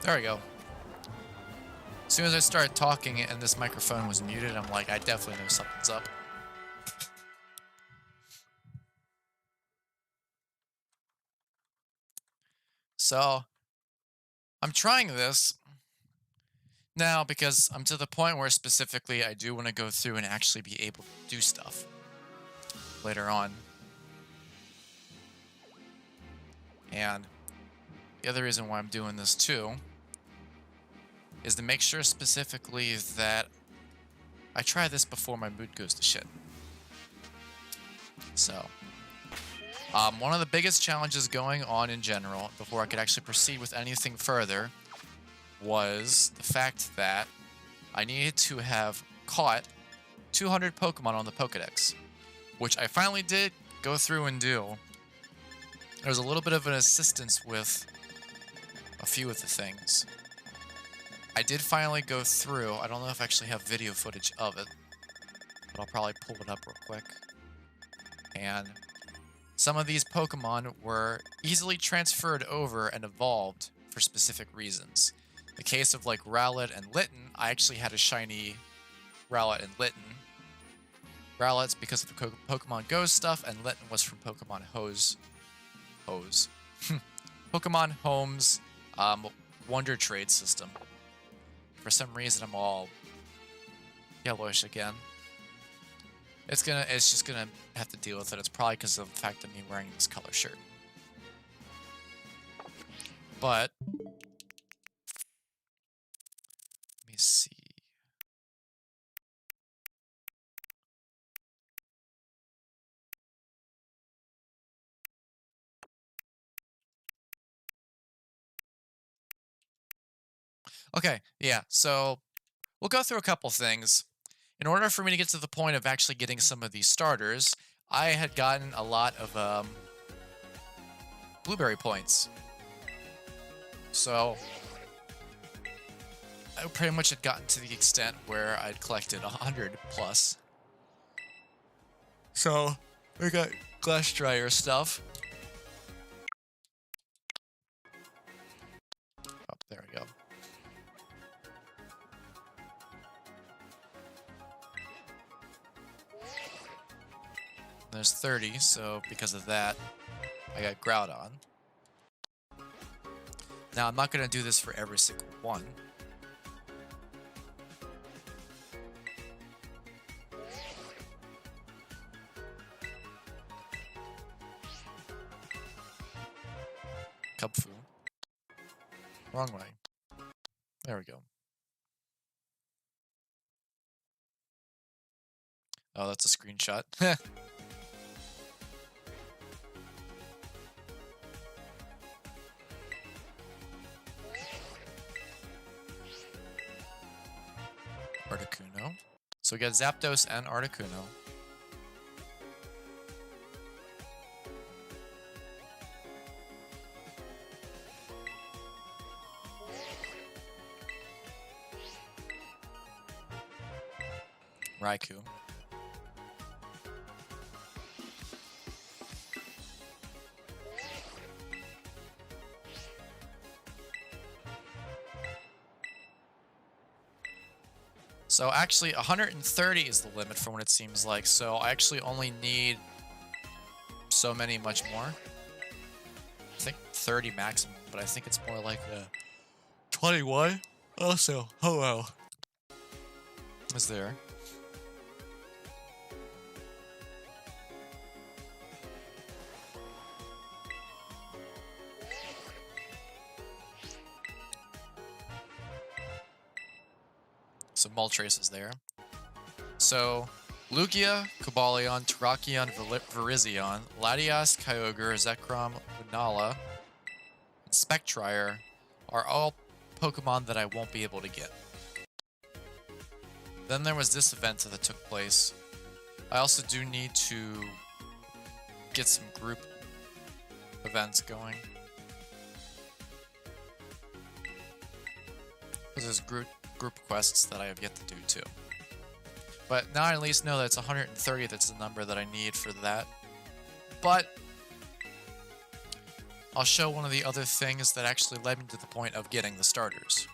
There we go. As soon as I started talking and this microphone was muted, I'm like, I definitely know something's up. So, I'm trying this now because I'm to the point where specifically I do want to go through and actually be able to do stuff later on. And the other reason why I'm doing this too is to make sure specifically that I try this before my mood goes to shit. So, one of the biggest challenges going on in general, before I could actually proceed with anything further, was the fact that I needed to have caught 200 Pokemon on the Pokedex, which I finally did go through and do. There was a little bit of an assistance with a few of the things. I did finally go through. I don't know if I actually have video footage of it, but I'll probably pull it up real quick. And some of these Pokemon were easily transferred over and evolved for specific reasons. The case of like Rowlet and Litten, I actually had a shiny Rowlet and Litten. Rowlet's because of the Pokemon Go stuff, and Litten was from Pokemon Pokemon Home's Wonder Trade system. For some reason, I'm all yellowish again. It's just gonna have to deal with it. It's probably because of the fact of me wearing this color shirt. But let me see. Okay, yeah. So we'll go through a couple things. In order for me to get to the point of actually getting some of these starters, I had gotten a lot of blueberry points. So I pretty much had gotten to the extent where I'd collected 100 plus. So we got glass dryer stuff. Oh, there we go. There's 30, so because of that, I got Groudon. Now, I'm not going to do this for every single one. Cubfu. Wrong way. There we go. Oh, that's a screenshot. Articuno. So we got Zapdos and Articuno. Raikou. So actually 130 is the limit for what it seems like, so I actually only need so many much more. I think 30 maximum, but I think it's more like a 21. Also, hello. Is there? So Moltres is there. So Lugia, Cobalion, Terrakion, Virizion, Latias, Kyogre, Zekrom, Lunala, and Spectrier are all Pokemon that I won't be able to get. Then there was this event that took place. I also do need to get some group events going. Because there's group quests that I have yet to do too. But now I at least know that it's 130 that's the number that I need for that. But I'll show one of the other things that actually led me to the point of getting the starters.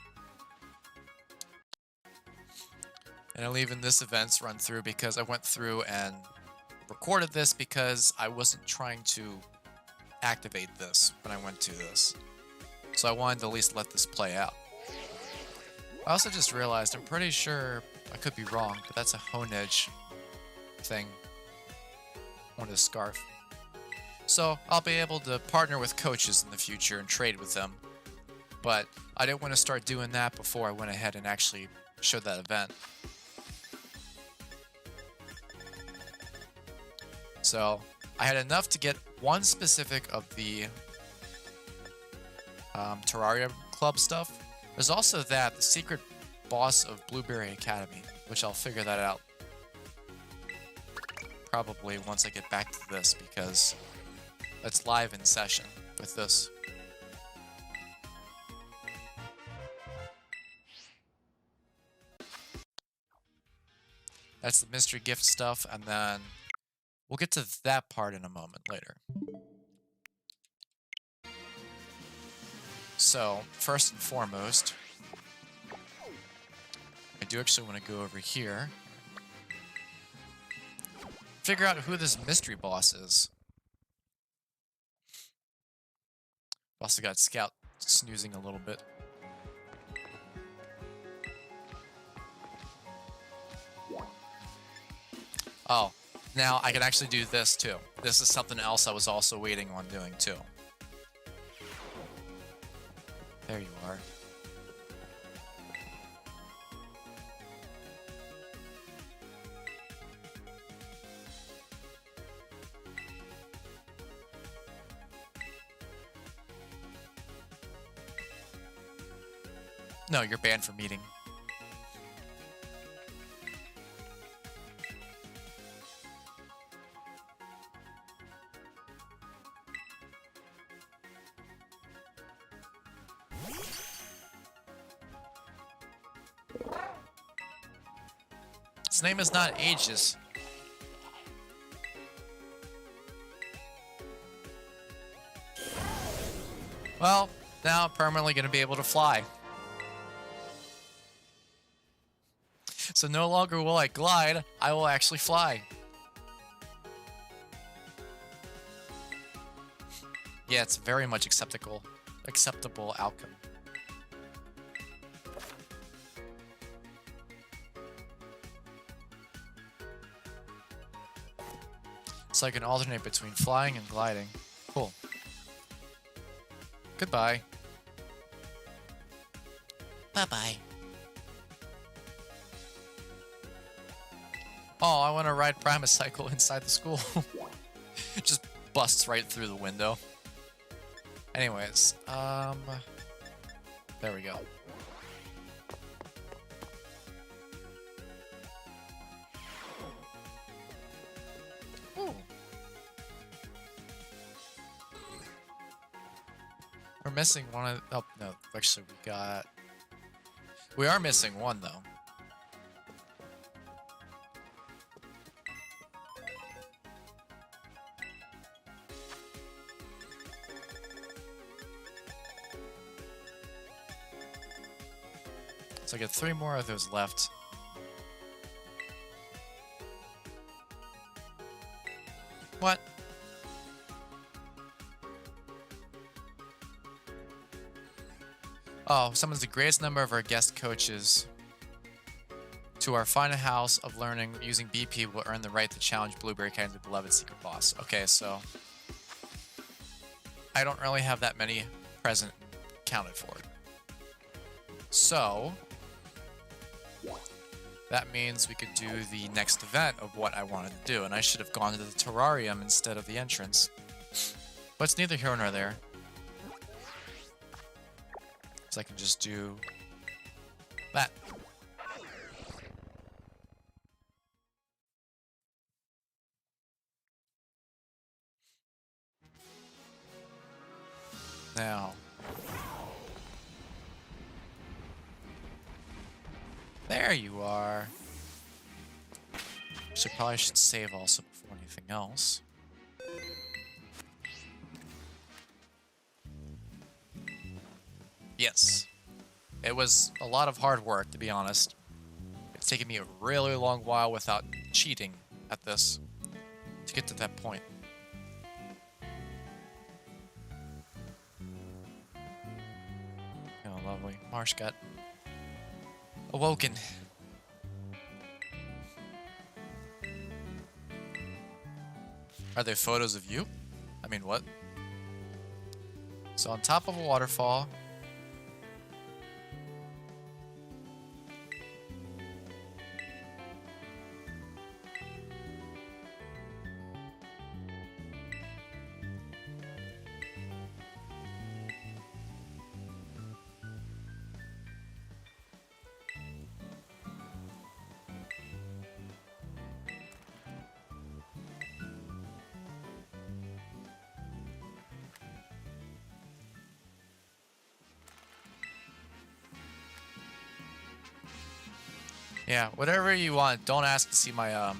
And I'll leave in this event's run through because I went through and recorded this because I wasn't trying to activate this when I went to this. So I wanted to at least let this play out. I also just realized, I'm pretty sure, I could be wrong, but that's a hone edge thing on his scarf. So I'll be able to partner with coaches in the future and trade with them. But I didn't want to start doing that before I went ahead and actually showed that event. So I had enough to get one specific of the Terraria Club stuff. There's also the secret boss of Blueberry Academy, which I'll figure that out probably once I get back to this, because it's live in session with this. That's the mystery gift stuff, and then we'll get to that part in a moment later. So, first and foremost, I do actually want to go over here. Figure out who this mystery boss is. Also got Scout snoozing a little bit. Oh, now I can actually do this too. This is something else I was also waiting on doing too. There you are. No, you're banned from meeting. His name is not Aegis. Well, now I'm permanently going to be able to fly. So no longer will I glide, I will actually fly. Yeah, it's very much acceptable outcome. So I can alternate between flying and gliding. Cool. Goodbye. Bye-bye. Oh, I want to ride Primocycle inside the school. It just busts right through the window. Anyways, there we go. Ooh. We're missing one of... Oh, no, actually we are missing one, though. So I get 3 more of those left. What? Oh, summons the greatest number of our guest coaches to our final house of learning. Using BP will earn the right to challenge Blueberry Academy's beloved secret boss. Okay, so I don't really have that many present counted for. So that means we could do the next event of what I wanted to do, and I should have gone to the terrarium instead of the entrance. But it's neither here nor there. So I can just do that. Now, there you are. So probably should save also before anything else. Yes. It was a lot of hard work, to be honest. It's taken me a really long while without cheating at this to get to that point. Oh, lovely. Marsh got awoken. Are there photos of you? I mean, what? So on top of a waterfall. Yeah, whatever you want. Don't ask to see my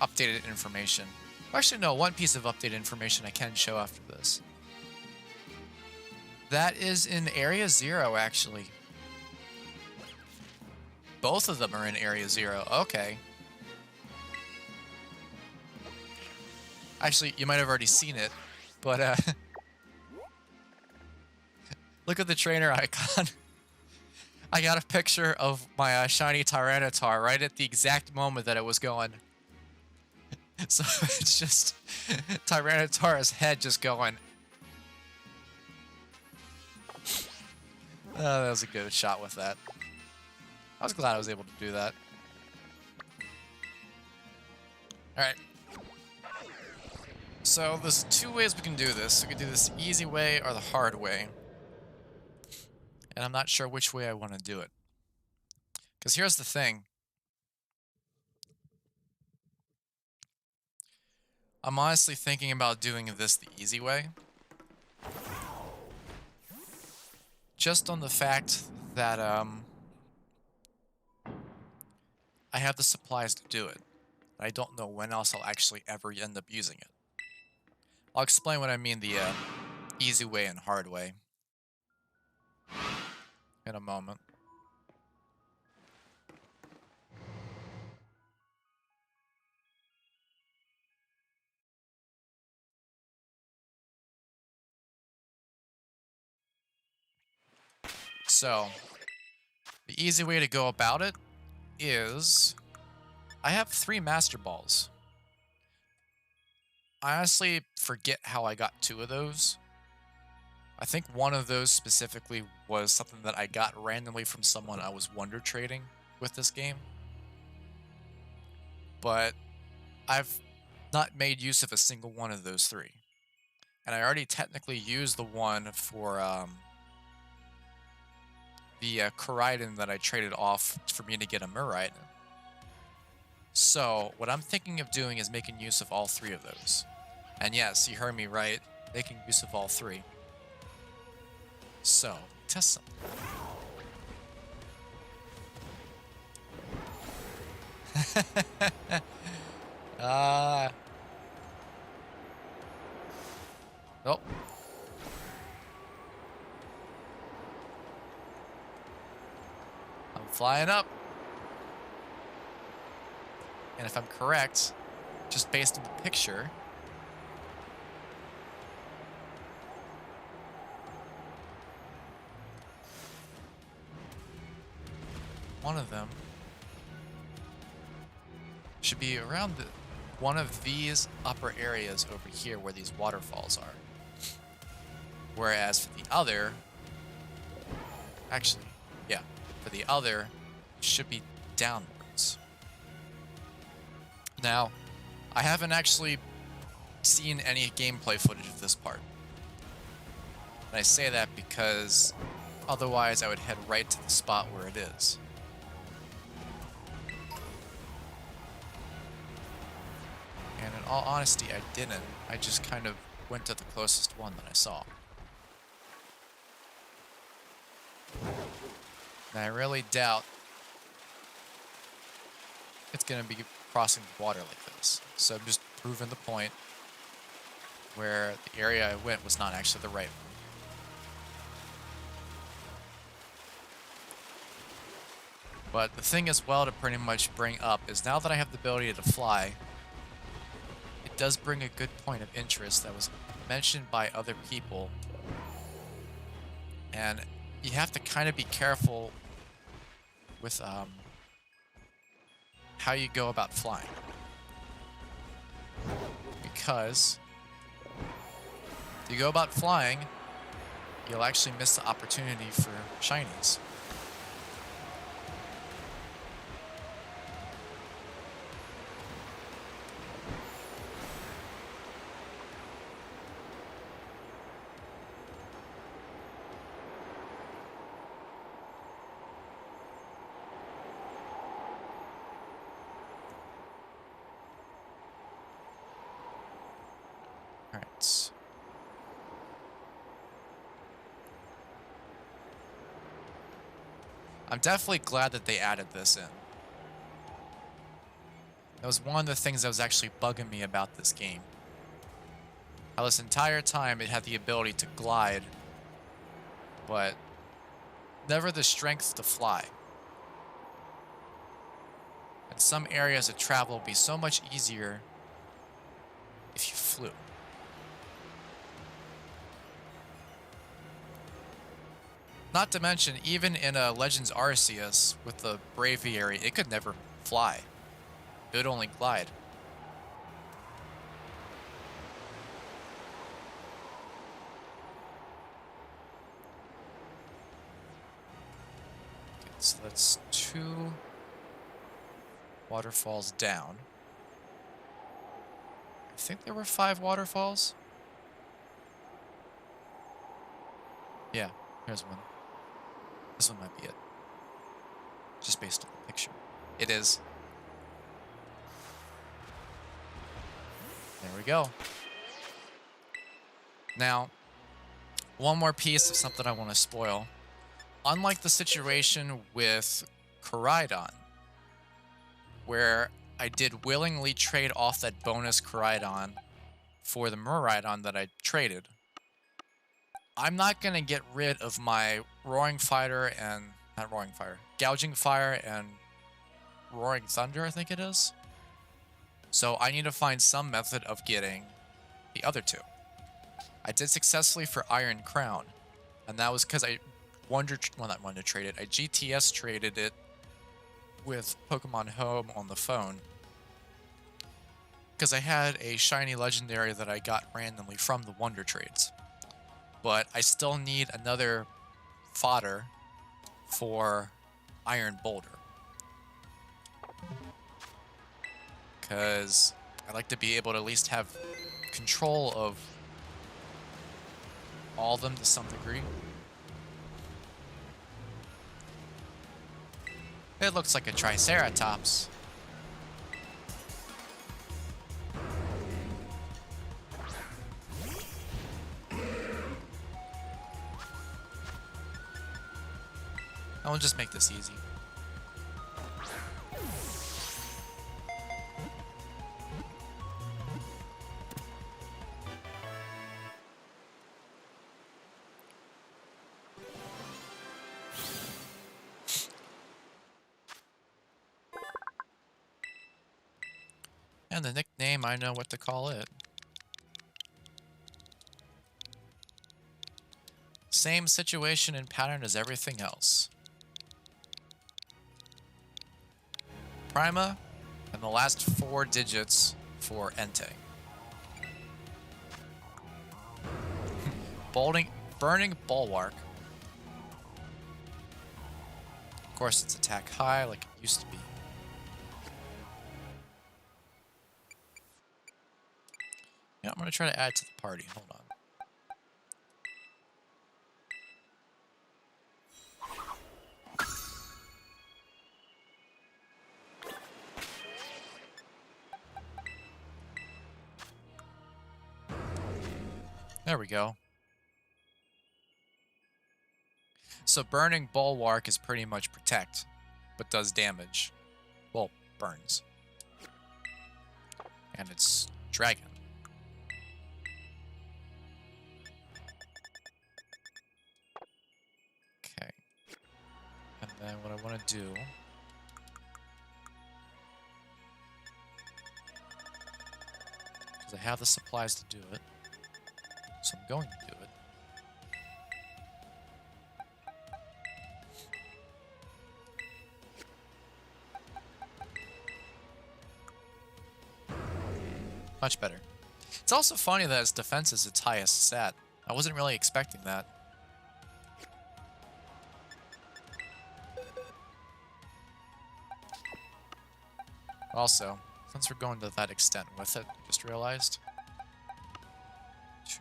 updated information. Actually, no, one piece of updated information I can show after this. That is in Area 0, actually. Both of them are in Area 0. Okay. Actually, you might have already seen it, but look at the trainer icon. I got a picture of my shiny Tyranitar right at the exact moment that it was going. So it's just Tyranitar's head just going. That was a good shot with that. I was glad I was able to do that. Alright. So there's two ways we can do this. We can do this the easy way or the hard way. And I'm not sure which way I want to do it. Because here's the thing. I'm honestly thinking about doing this the easy way. Just on the fact that I have the supplies to do it. I don't know when else I'll actually ever end up using it. I'll explain what I mean the easy way and hard way in a moment. So, the easy way to go about it is I have 3 Master Balls. I honestly forget how I got 2 of those. I think one of those specifically was something that I got randomly from someone I was wonder trading with this game. But I've not made use of a single one of those 3. And I already technically used the one for the Koraidon that I traded off for me to get a Murite. So what I'm thinking of doing is making use of all 3 of those. And yes, you heard me right, making use of all 3. So, test something. Nope. I'm flying up. And if I'm correct, just based on the picture, one of them should be around one of these upper areas over here where these waterfalls are. Whereas for the other, actually, yeah, for the other, it should be downwards. Now, I haven't actually seen any gameplay footage of this part. And I say that because otherwise I would head right to the spot where it is. And in all honesty, I didn't. I just kind of went to the closest one that I saw. And I really doubt it's going to be crossing the water like this. So I'm just proving the point where the area I went was not actually the right one. But the thing as well to pretty much bring up is now that I have the ability to fly, it does bring a good point of interest that was mentioned by other people. And you have to kind of be careful with how you go about flying. Because if you go about flying, you'll actually miss the opportunity for shinies. Alright. I'm definitely glad that they added this in. That was one of the things that was actually bugging me about this game. How this entire time it had the ability to glide, but never the strength to fly. And some areas of travel would be so much easier if you flew. Not to mention, even in a Legends Arceus with the Braviary, it could never fly. It would only glide. Okay, so that's 2 waterfalls down. I think there were 5 waterfalls. Yeah, here's one. This one might be it. Just based on the picture. It is. There we go. Now, one more piece of something I want to spoil. Unlike the situation with Koraidon, where I did willingly trade off that bonus Koraidon for the Miraidon that I traded, I'm not going to get rid of my Roaring Fire and... Not Roaring Fire. Gouging Fire and Roaring Thunder, I think it is. So I need to find some method of getting the other 2. I did successfully for Iron Crown, and that was because I not Wonder traded, I GTS traded it with Pokemon Home on the phone. Because I had a shiny legendary that I got randomly from the Wonder Trades. But I still need another fodder for Iron Boulder. Because I like to be able to at least have control of all of them to some degree. It looks like a Triceratops. I'll just make this easy. And the nickname, I know what to call it. Same situation and pattern as everything else. Prima, and the last 4 digits for Entei. Burning Bulwark. Of course, it's attack high like it used to be. Yeah, I'm going to try to add to the party. Hold on. There we go. So Burning Bulwark is pretty much protect, but does damage. Well, burns. And it's dragon. Okay. And then what I want to do have the supplies to do it. So I'm going to do it. Much better. It's also funny that its defense is its highest stat. I wasn't really expecting that. Also, since we're going to that extent with it, I just realized 2,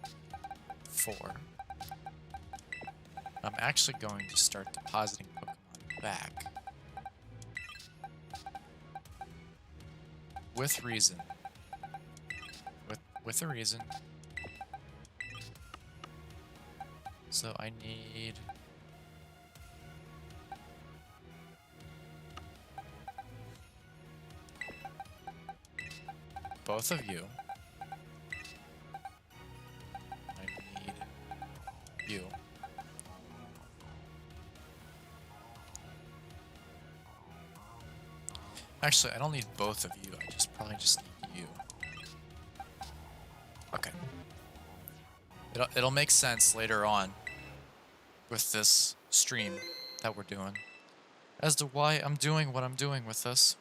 3, 4. I'm actually going to start depositing Pokemon back. With reason. With a reason. So I need... both of you. I need you. Actually, I don't need both of you. I probably just need you. Okay. It'll make sense later on with this stream that we're doing as to why I'm doing what I'm doing with this.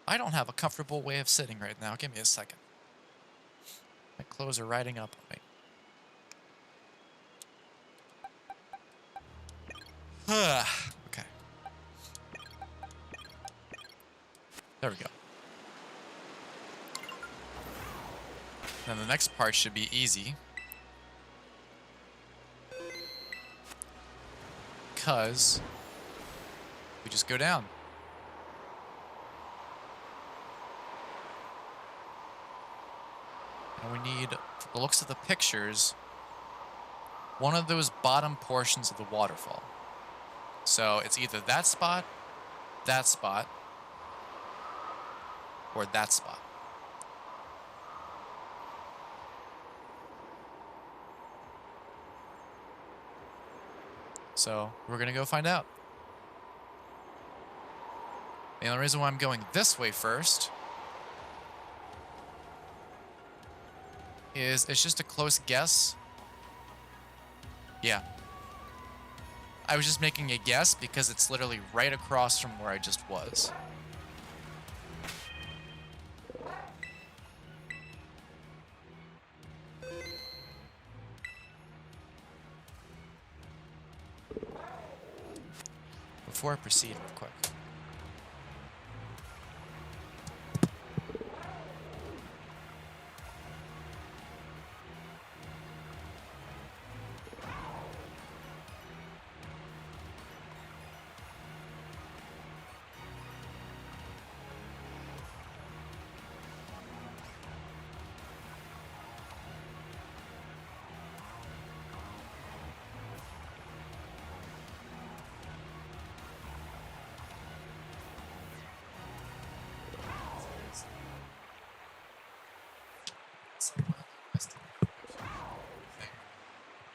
I don't have a comfortable way of sitting right now. Give me a second. My clothes are riding up on me. Okay. There we go. Then the next part should be easy. Because we just go down. And we need, from the looks of the pictures, one of those bottom portions of the waterfall. So it's either that spot, or that spot. So we're gonna go find out. The only reason why I'm going this way first is it's just a close guess. Yeah. I was just making a guess because it's literally right across from where I just was. Before I proceed, real quick.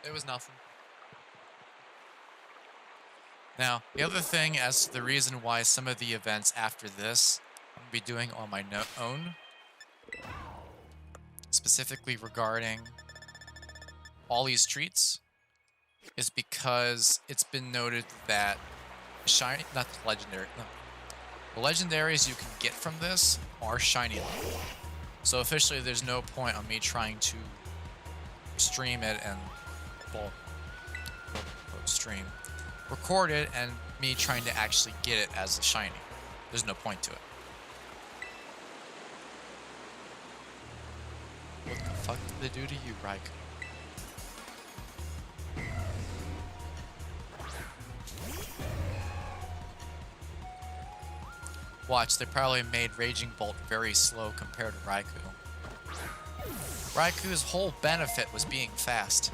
It was nothing. Now, the other thing as to the reason why some of the events after this I'm going to be doing on my own, specifically regarding all these treats, is because it's been noted that shiny, not the legendary, no, the legendaries you can get from this are shiny level. So officially there's no point on me trying to stream it and, well, stream, record it and me trying to actually get it as a shiny. There's no point to it. What the fuck did they do to you, Raikou? Watch, they probably made Raging Bolt very slow compared to Raikou. Raikou's whole benefit was being fast.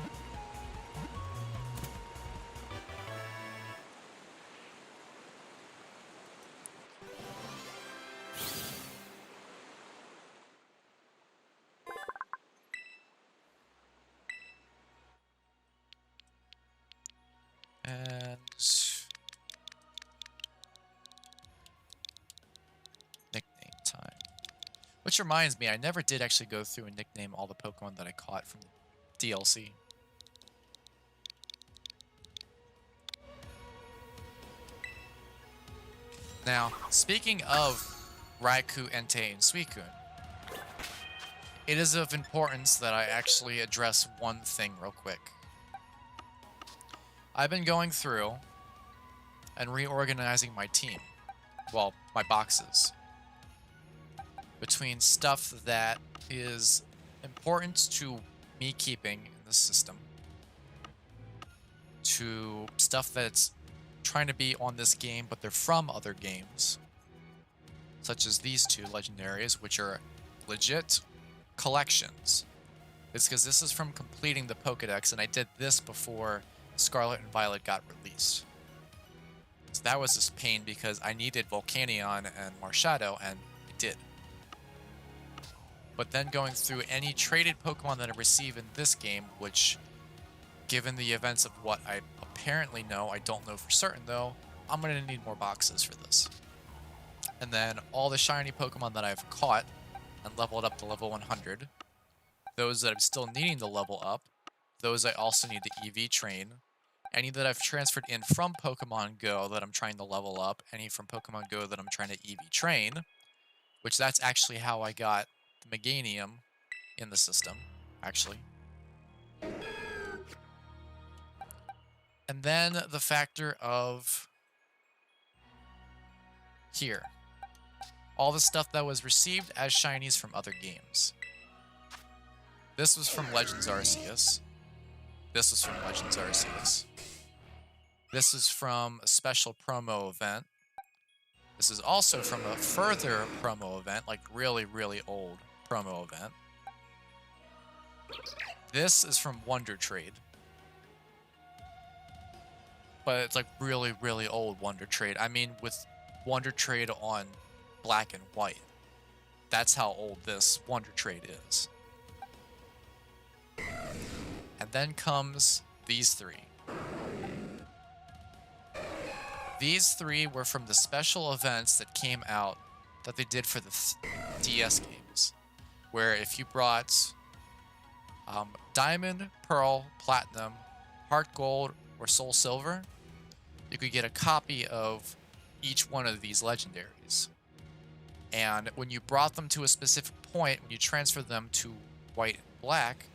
And nickname time. Which reminds me, I never did actually go through and nickname all the Pokemon that I caught from the DLC. Now, speaking of Raikou, Entei, and Suicune, it is of importance that I actually address one thing real quick. I've been going through and reorganizing my team. Well, my boxes. Between stuff that is important to me keeping in the system, to stuff that's trying to be on this game, but they're from other games, such as these two legendaries, which are legit collections. It's because this is from completing the Pokedex, and I did this before Scarlet and Violet got released. So that was just pain because I needed Volcanion and Marshadow, and I did. But then going through any traded Pokemon that I receive in this game, which, given the events of what I apparently know, I don't know for certain though, I'm going to need more boxes for this. And then all the shiny Pokemon that I've caught and leveled up to level 100, those that I'm still needing to level up, those I also need to EV train, any that I've transferred in from Pokemon Go that I'm trying to level up, any from Pokemon Go that I'm trying to EV train, which that's actually how I got the Meganium in the system, actually. And then the factor of here. All the stuff that was received as shinies from other games. This was from Legends Arceus. This was from Legends Arceus. This is from a special promo event. This is also from a further promo event, like really, really old promo event. This is from Wonder Trade. But it's like really, really old Wonder Trade. I mean, with Wonder Trade on black and white. That's how old this Wonder Trade is. And then comes these three. These three were from the special events that came out that they did for the DS games. Where if you brought Diamond, Pearl, Platinum, Heart Gold, or Soul Silver, you could get a copy of each one of these legendaries. And when you brought them to a specific point, when you transferred them to white and black,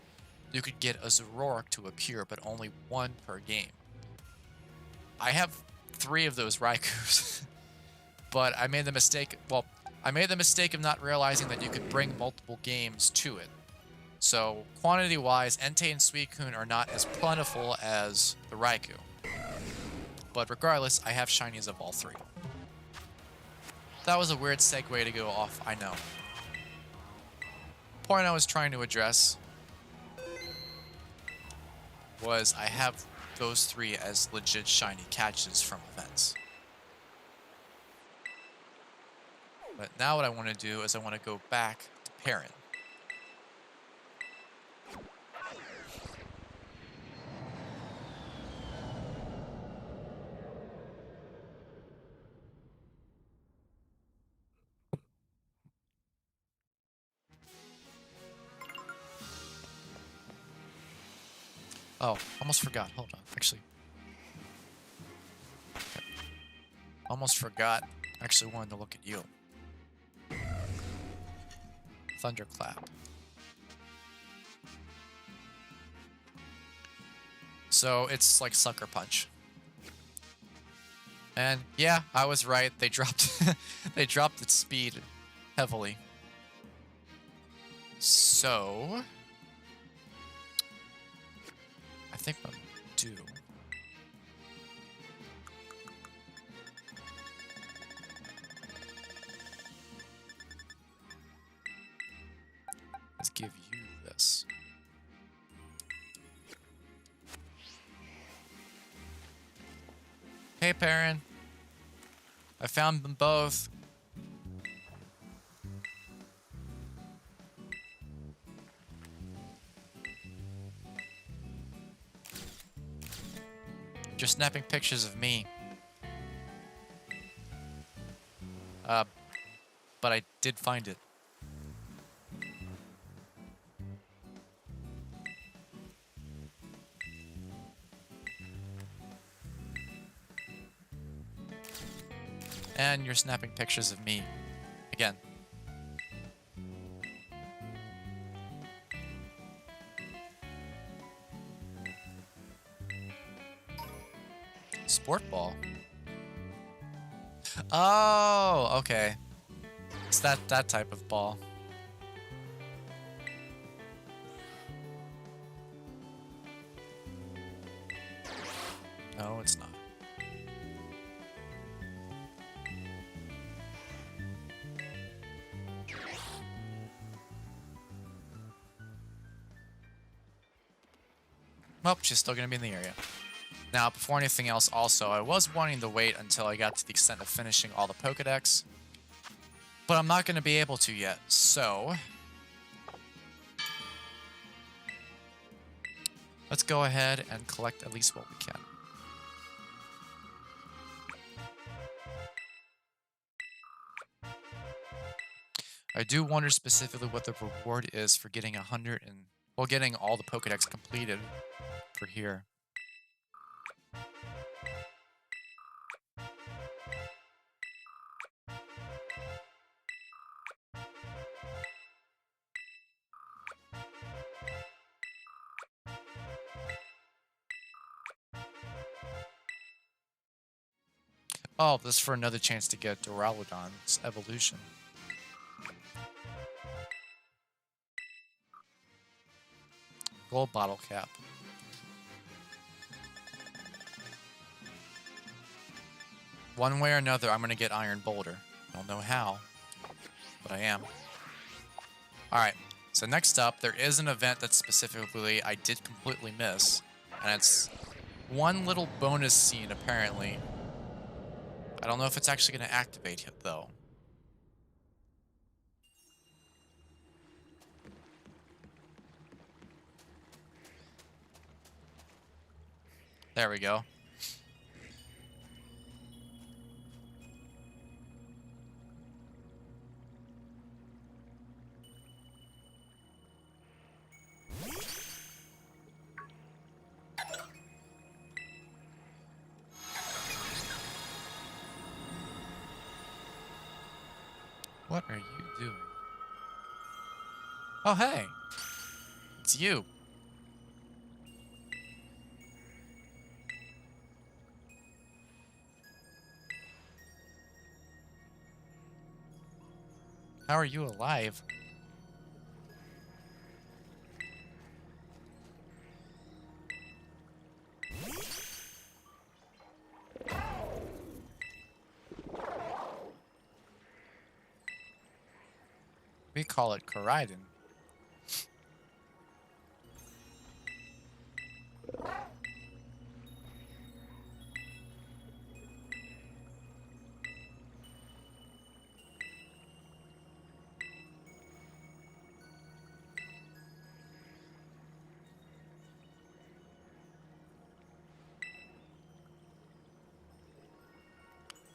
you could get a Zoroark to appear, but only one per game. I have 3 of those Raikous, but I made the mistake, well, I made the mistake of not realizing that you could bring multiple games to it. So, quantity-wise, Entei and Suicune are not as plentiful as the Raikou. But regardless, I have shinies of all 3. That was a weird segue to go off, I know. Point I was trying to address was I have those 3 as legit shiny catches from events. But now what I want to do is I want to go back to Perrin. Oh, almost forgot. Hold on. Actually. Okay. Almost forgot. Actually wanted to look at you. Thunderclap. So it's like Sucker Punch. And yeah, I was right. They dropped they dropped its speed heavily. So I think what I'm gonna do is give you this. Hey, Perrin. I found them both. You're snapping pictures of me. But I did find it. And you're snapping pictures of me. Again. Sport ball. Oh, okay. It's that type of ball. No, it's not. Well, she's still gonna be in the area. Now, before anything else, also, I was wanting to wait until I got to the extent of finishing all the Pokedex, but I'm not gonna be able to yet, so let's go ahead and collect at least what we can. I do wonder specifically what the reward is for getting 100 and, well, getting all the Pokedex completed for here. Oh, this is for another chance to get Duraludon's evolution. Gold bottle cap. One way or another, I'm going to get Iron Boulder. Don't know how, but I am. Alright, so next up, there is an event that specifically I did completely miss, and it's one little bonus scene, apparently. I don't know if it's actually going to activate it, though. There we go. What are you doing? Oh, hey! It's you. How are you alive? We call it Koraidon.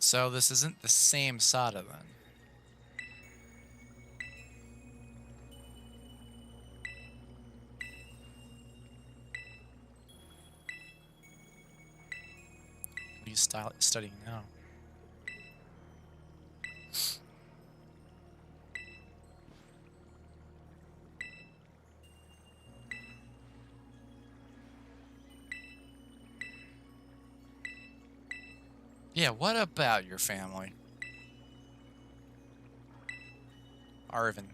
So this isn't the same Sada then. What are you studying now? Yeah, what about your family? Arvin.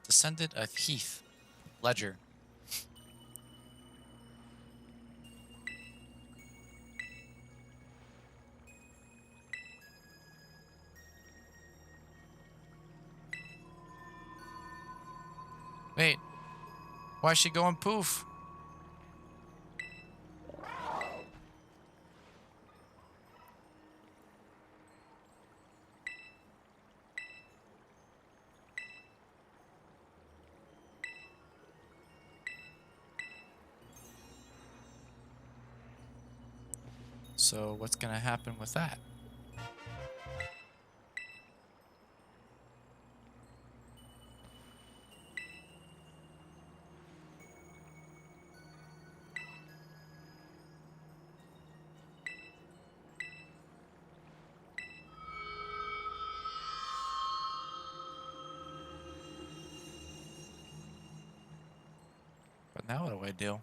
Descendant of Heath. Ledger. Wait, why is she going poof? So what's gonna happen with that? But now what do I do?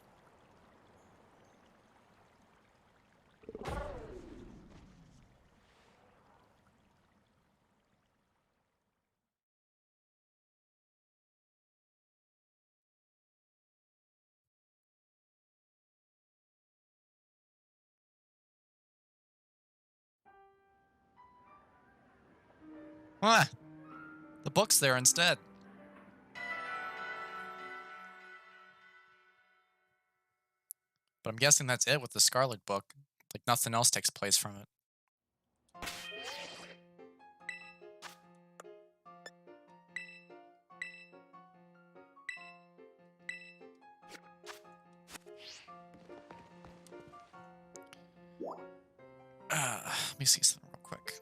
Ah, the book's there instead. But I'm guessing that's it with the Scarlet book. Like nothing else takes place from it. Let me see something real quick.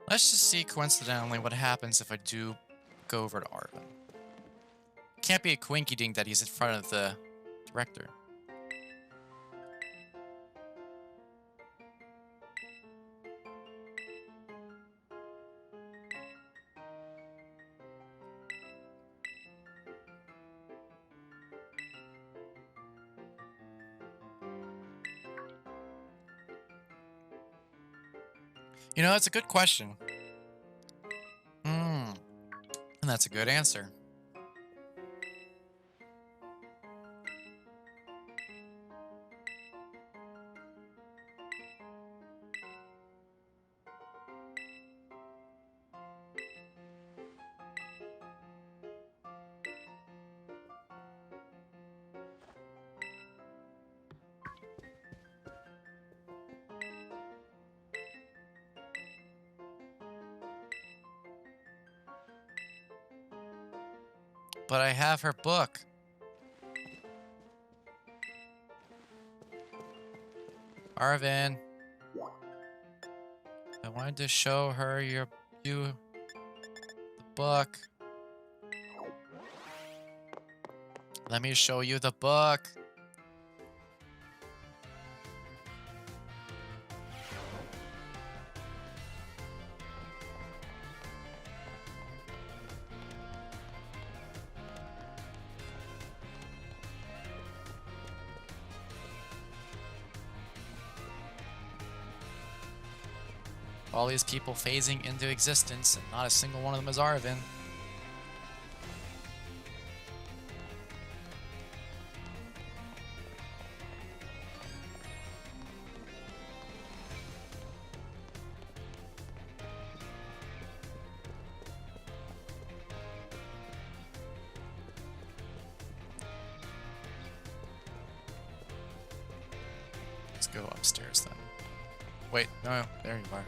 Let's just see coincidentally what happens if I do go over to Arvin. Can't be a coinky dink that he's in front of the director. You know, that's a good question. And that's a good answer. But I have her book. Arvin. I wanted to show her the book. Let me show you the book. All these people phasing into existence, and not a single one of them is Arvin. Let's go upstairs then. Wait, no, there you are.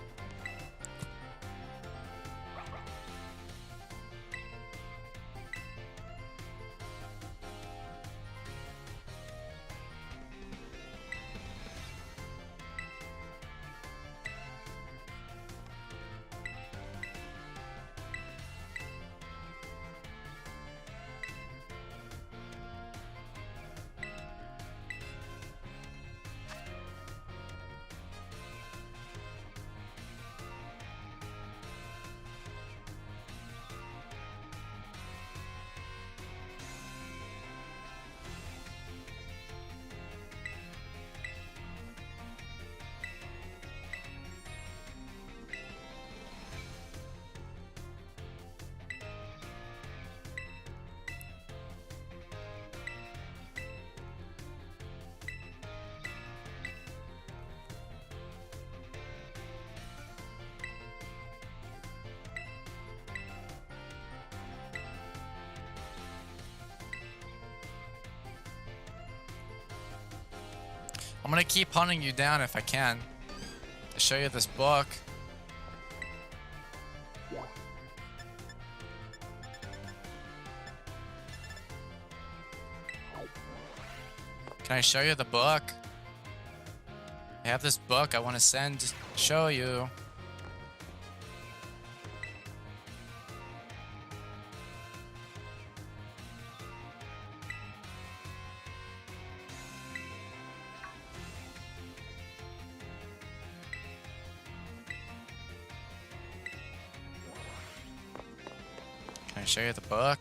I'm gonna keep hunting you down if I can. To show you this book. Can I show you the book? I have this book I want to show you. Can I show you the book?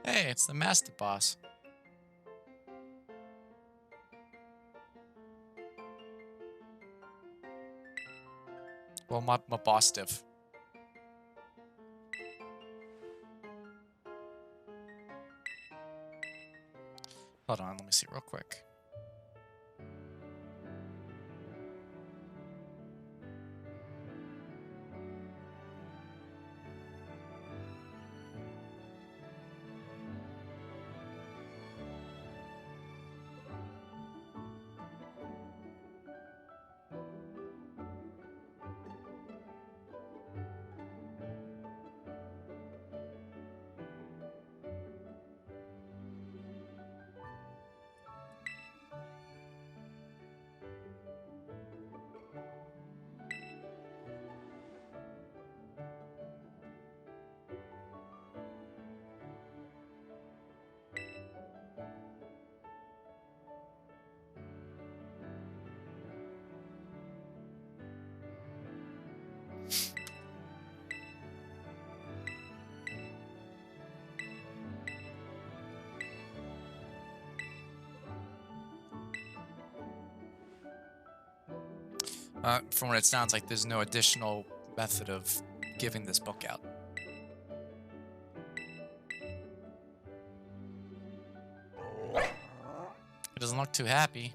Hey, it's the Master Boss. Well, my boss div. Hold on, let me see real quick. From what it sounds like, there's no additional method of giving this book out. It doesn't look too happy.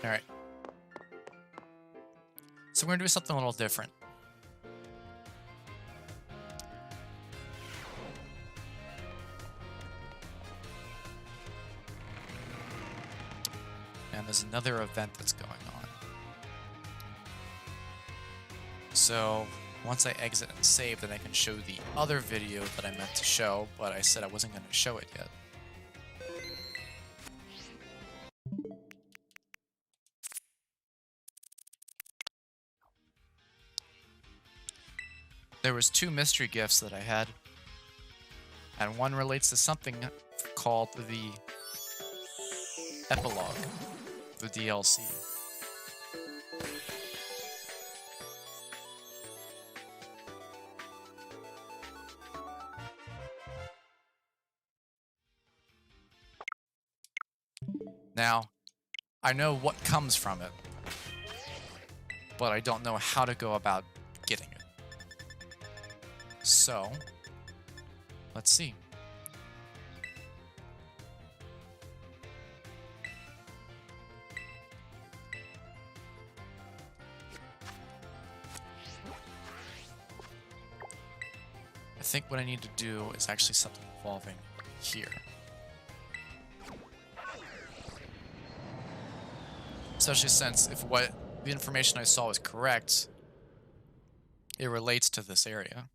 Alright. So we're gonna do something a little different. And there's another event that's going on. So once I exit and save, then I can show the other video that I meant to show, but I said I wasn't going to show it yet. There was 2 mystery gifts that I had, and one relates to something called the Epilogue, the DLC. Now, I know what comes from it, but I don't know how to go about getting it. So, let's see. I think what I need to do is actually something involving here. Especially since if what the information I saw was correct, it relates to this area.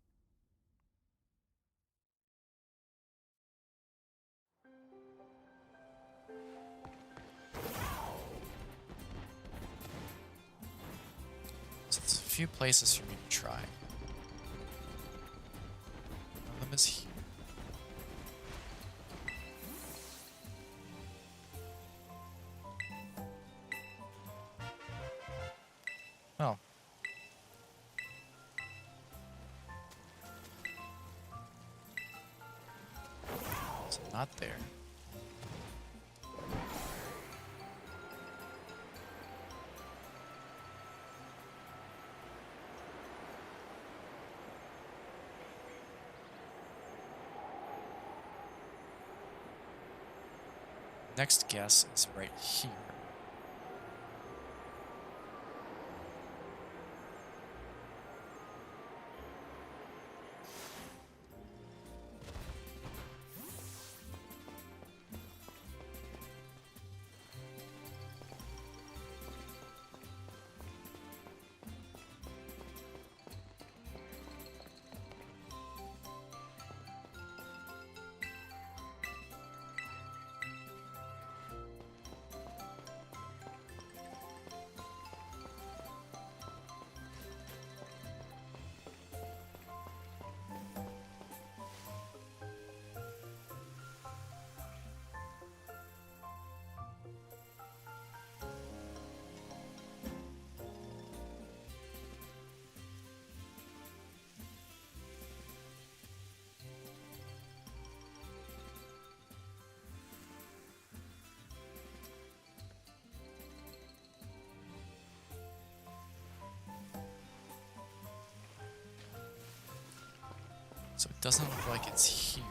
So there's a few places for me to try. One of them is here. Oh. It's not there. Next guess is right here. So it doesn't look like it's here.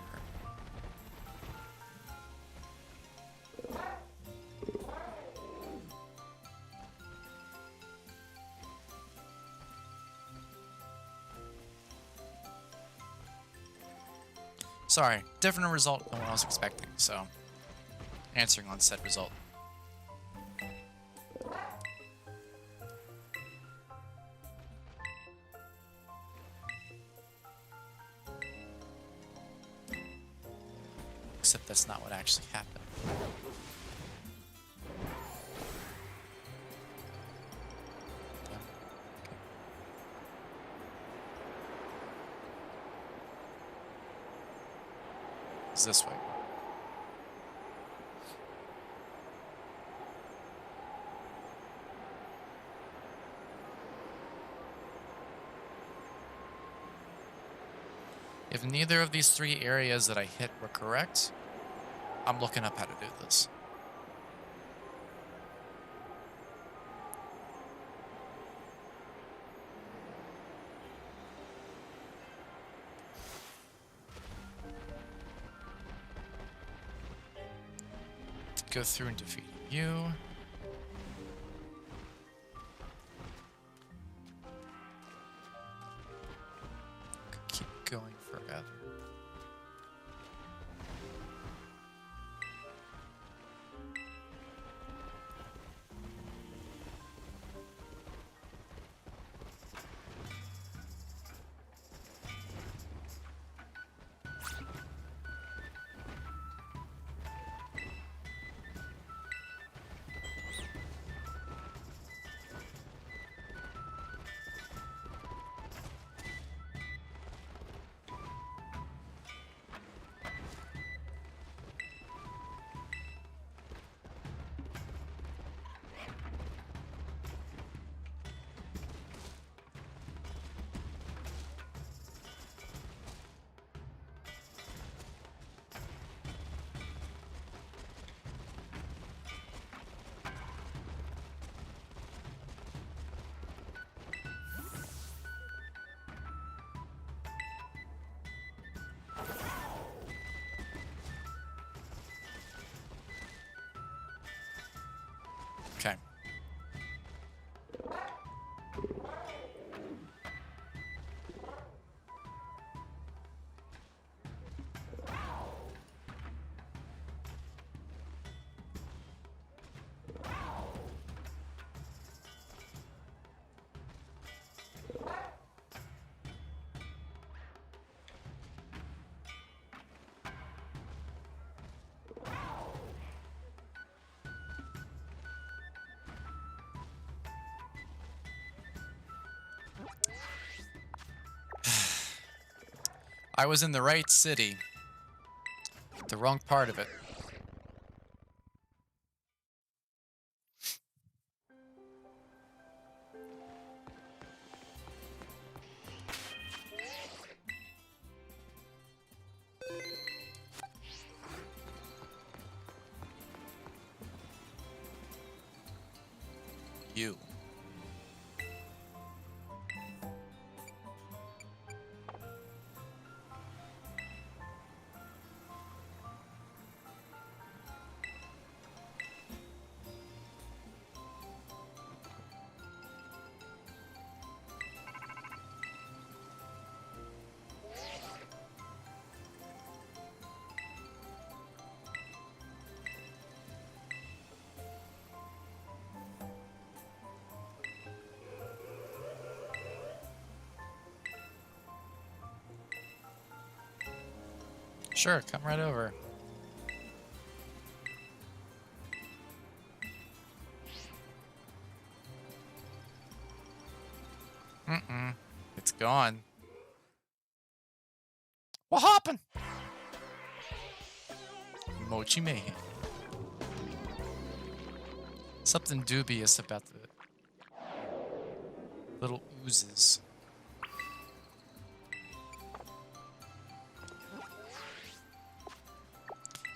Sorry, different result than what I was expecting, so answering on said result. Except that's not what actually happened. It's this way. If neither of these three areas that I hit were correct, I'm looking up how to do this. Go through and defeat you. Keep going forever. Okay. I was in the right city, but the wrong part of it. You. Sure, come right over. Mm-mm. It's gone. What happened? Mochi Mayhem. Something dubious about the little oozes.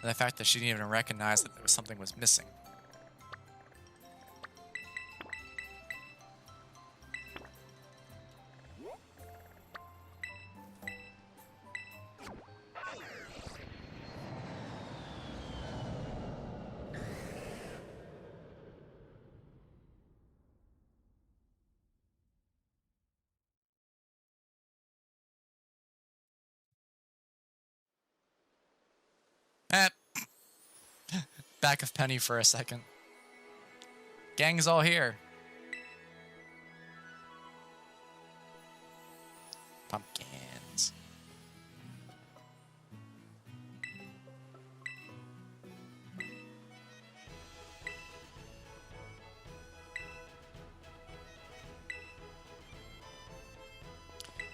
And the fact that she didn't even recognize that there was something was missing. Eh. Back of Penny for a second. Gang's all here. Pumpkins.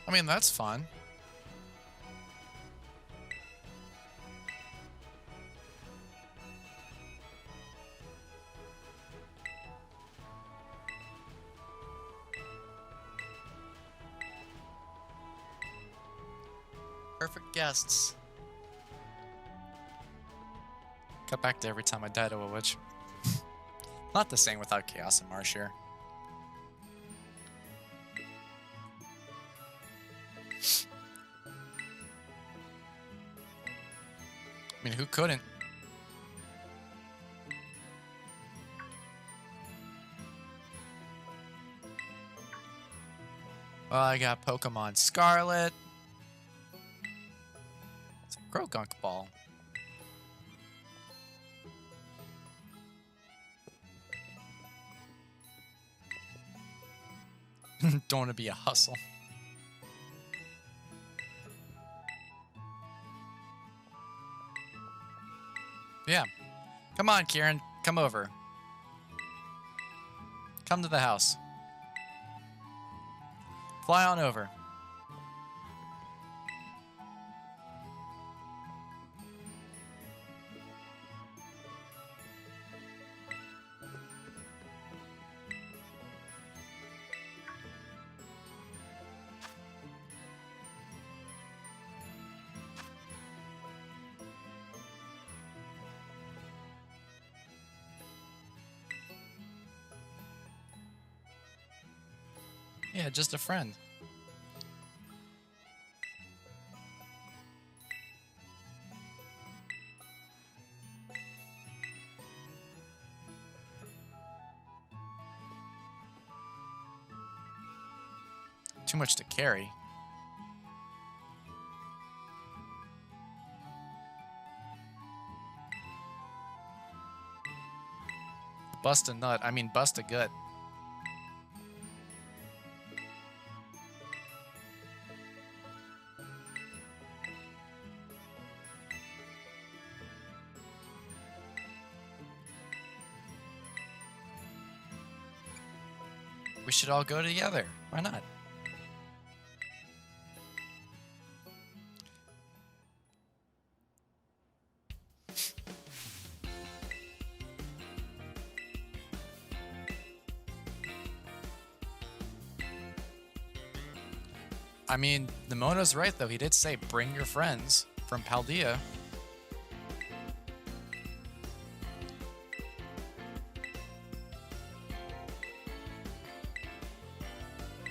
I mean, that's fun. Perfect guests. Cut back to every time I die to a witch. Not the same without Chaos and Marsh here. I mean, who couldn't? Well, I got Pokemon Scarlet. It's a Grogunk Ball. Don't want to be a hustle. Yeah. Come on, Kieran. Come over. Come to the house. Fly on over. Yeah, just a friend. Too much to carry. Bust a nut. I mean, bust a gut. We should all go together. Why not? I mean, Nemona's right, though. He did say, bring your friends from Paldea.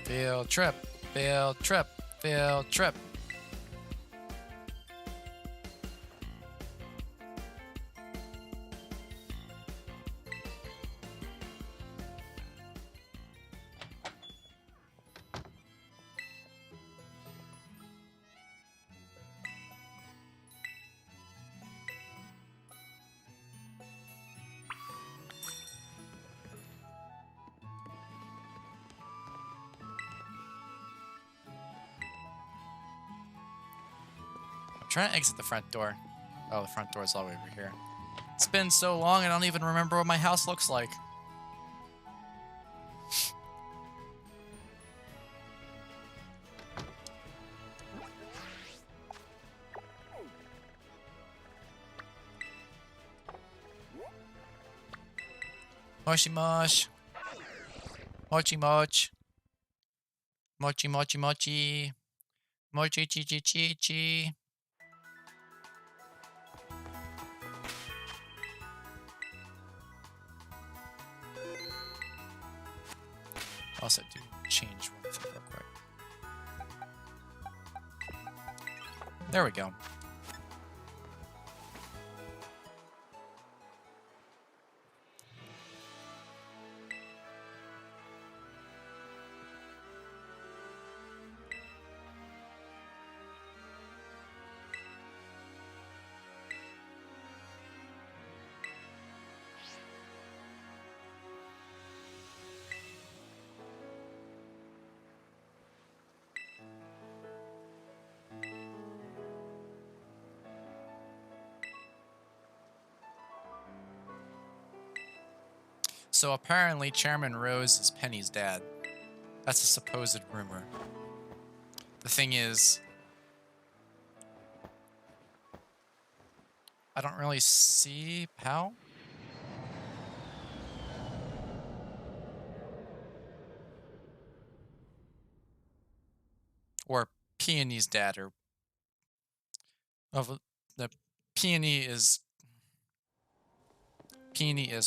Field trip, field trip, field trip. trying to exit the front door. Oh, the front door is all the way over here. It's been so long I don't even remember what my house looks like. Moshi mosh. Mochi moch. Mochi mochi mochi. Mochi chi chi chi chi. Also, do change one thing real quick. There we go. So apparently Chairman Rose is Penny's dad. That's a supposed rumor. The thing is, I don't really see how. Or Peony's dad, or of the Peony is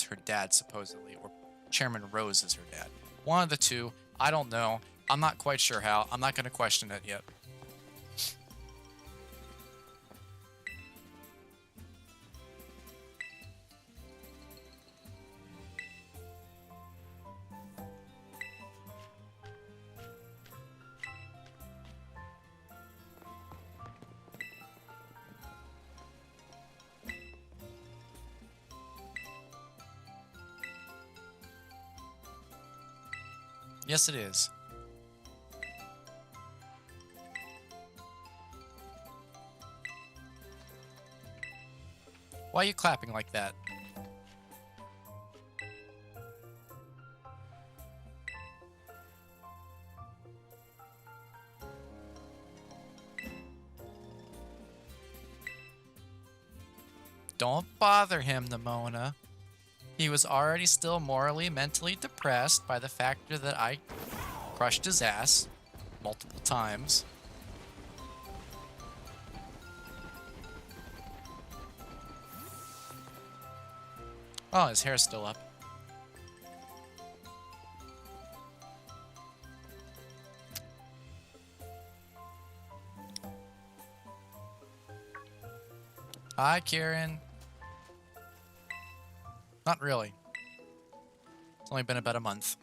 her dad supposedly, or Chairman Rose is her dad. One of the two. I don't know. I'm not quite sure how. I'm not going to question it yet. Yes, it is. Why are you clapping like that? Don't bother him, Nimona. He was already still morally, mentally depressed by the factor that I crushed his ass multiple times. Oh, his hair's still up. Hi, Kieran. Not really. It's only been about a month.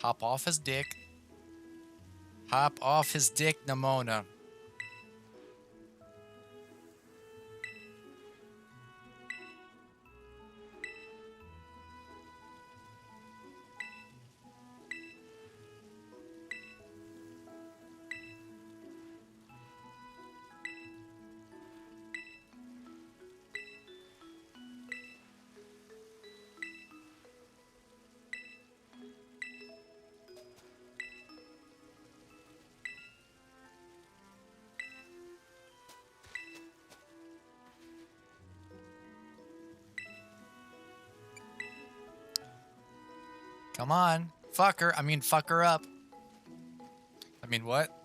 Hop off his dick. Hop off his dick, Nimona. Come on. Fuck her. I mean, fuck her up. I mean, what?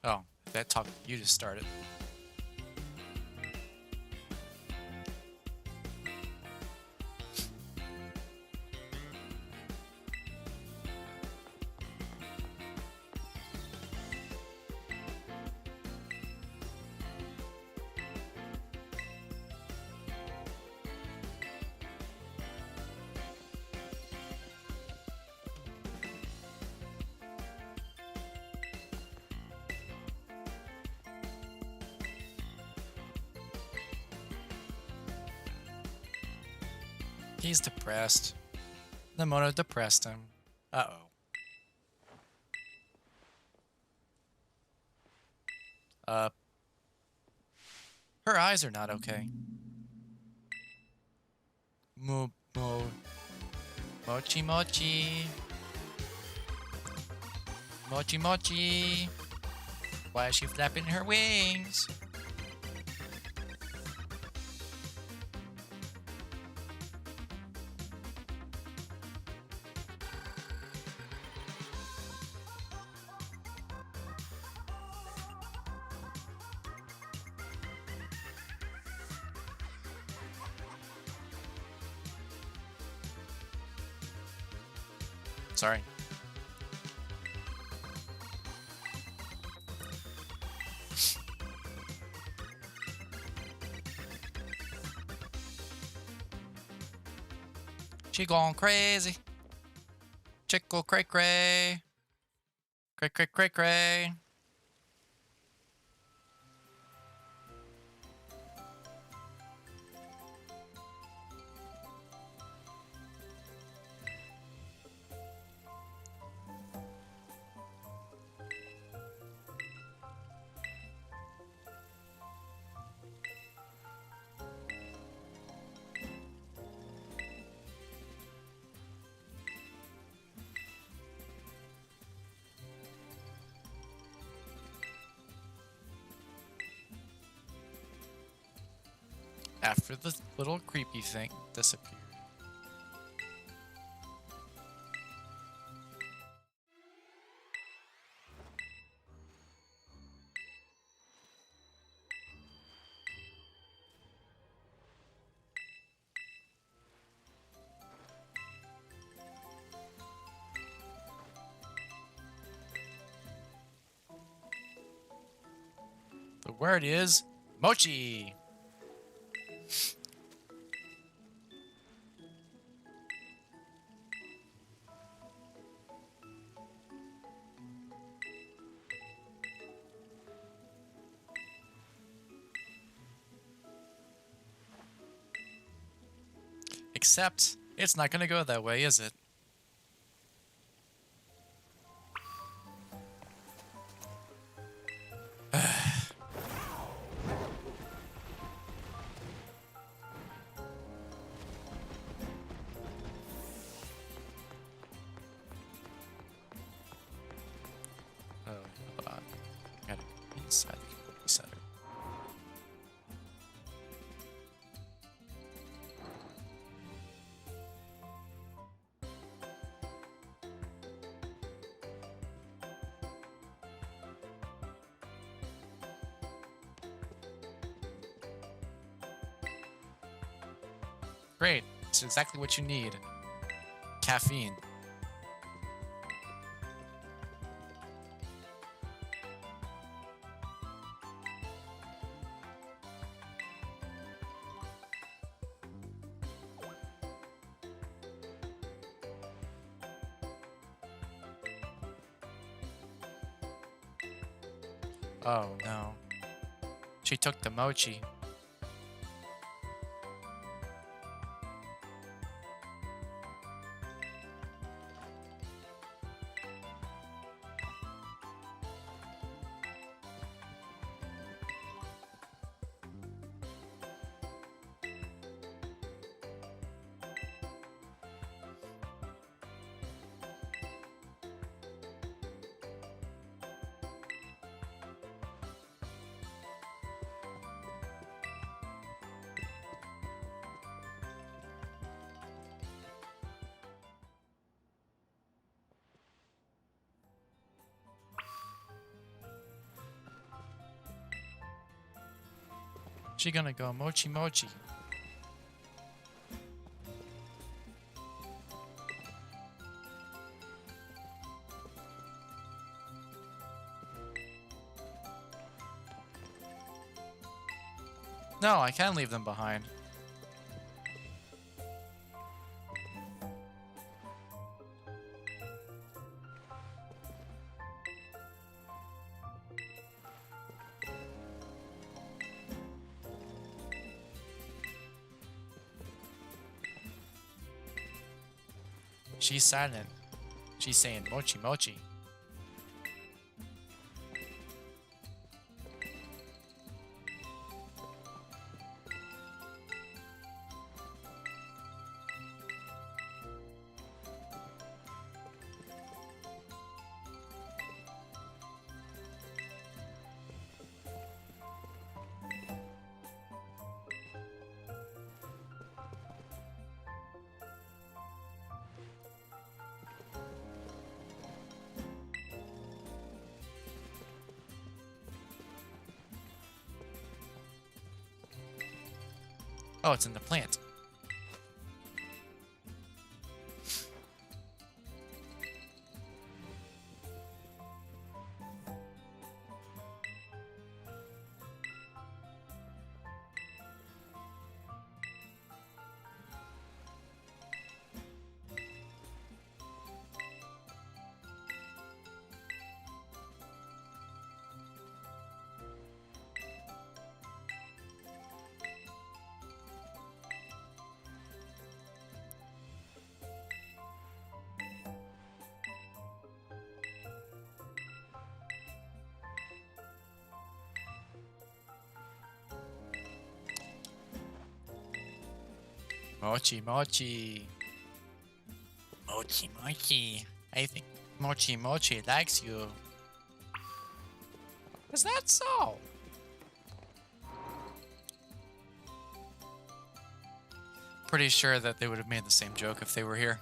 Oh, that talked you just started. He's depressed. The mono depressed him. Uh-oh. Her eyes are not okay. Mochi mochi. Mochi mochi. Why is she flapping her wings? Sorry. She going crazy. Chick go cray cray. Cray cray cray cray. After the little creepy thing disappeared. The word is mochi. Except, it's not gonna go that way, is it? Oh, hold on. I gotta go inside the community center. Great. It's exactly what you need. Caffeine. Oh no. She took the mochi. She gonna go mochi mochi. No, I can leave them behind. She's silent. She's saying mochi mochi. Oh, it's in the plant. Mochi mochi. Mochi mochi. I think mochi mochi likes you. Is that so? Pretty sure that they would have made the same joke if they were here.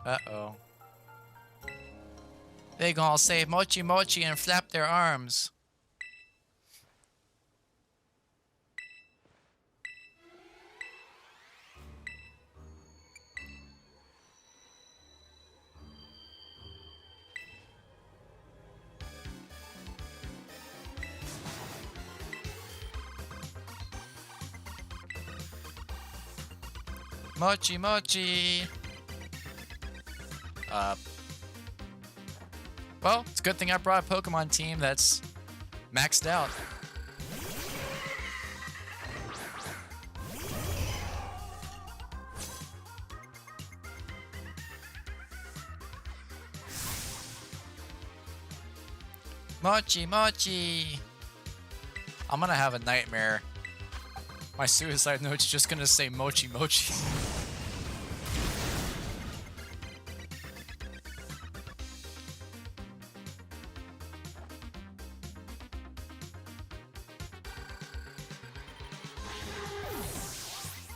Uh-oh. They gonna say mochi mochi and flap their arms. Mochi mochi. Well, it's a good thing I brought a Pokemon team that's maxed out. Mochi mochi. I'm gonna have a nightmare. My suicide note's just gonna say mochi mochi.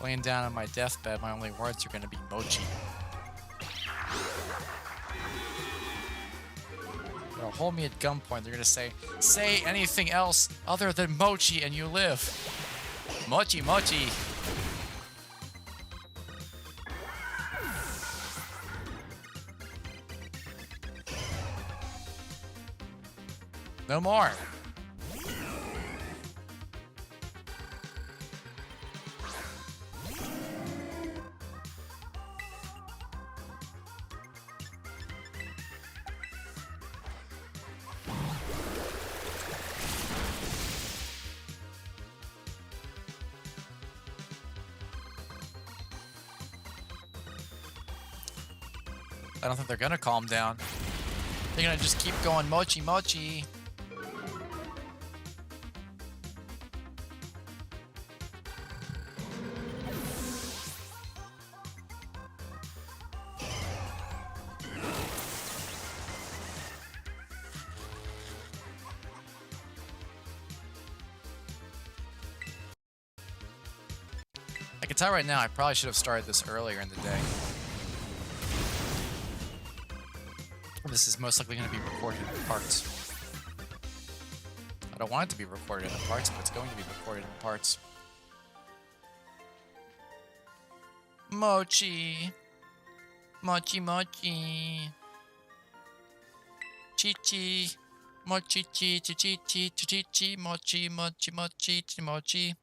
Laying down on my deathbed, my only words are gonna be mochi. They're gonna hold me at gunpoint. They're gonna say anything else other than mochi and you live. Mochi mochi. No more. I don't think they're gonna calm down. They're gonna just keep going mochi mochi. can tell right now I probably should have started this earlier in the day. This is most likely going to be recorded in parts. I don't want it to be recorded in parts, but it's going to be recorded in parts. Mochi. Mochi mochi. Chi-chi. Mochi-chi, chi-chi-chi, chi-chi-chi, mochi, mochi, mochi, mochi.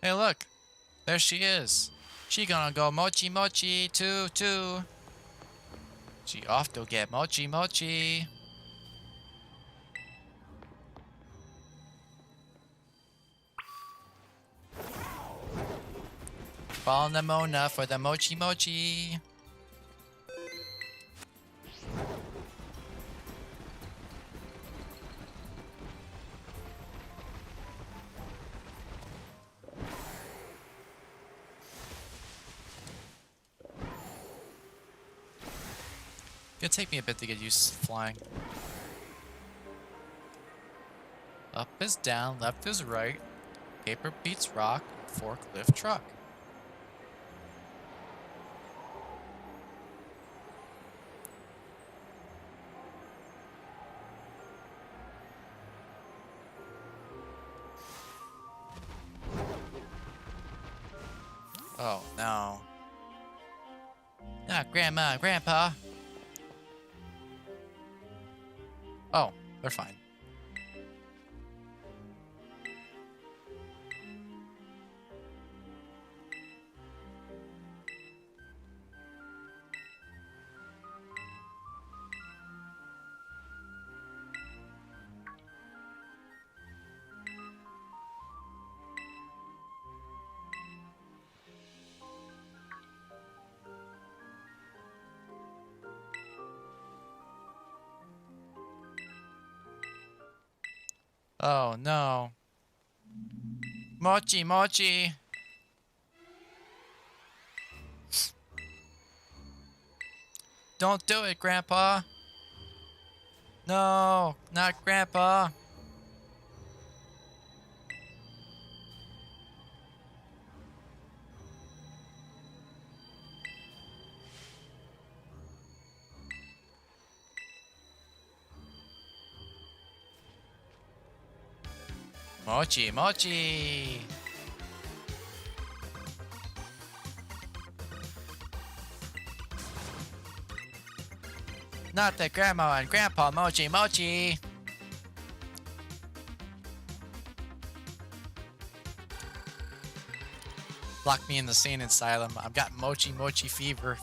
Hey, look. There she is. She gonna go mochi mochi too. She off to get mochi mochi. Following the Mona for the mochi mochi. It'll take me a bit to get used to flying. Up is down, left is right. Paper beats rock, forklift truck. Oh no. Not Grandma and Grandpa. Oh, they're fine. Oh no. Mochi, mochi. Don't do it, Grandpa. No, not Grandpa. Mochi, mochi. Not the Grandma and Grandpa mochi, mochi. Lock me in the sane asylum. I've got mochi, mochi fever.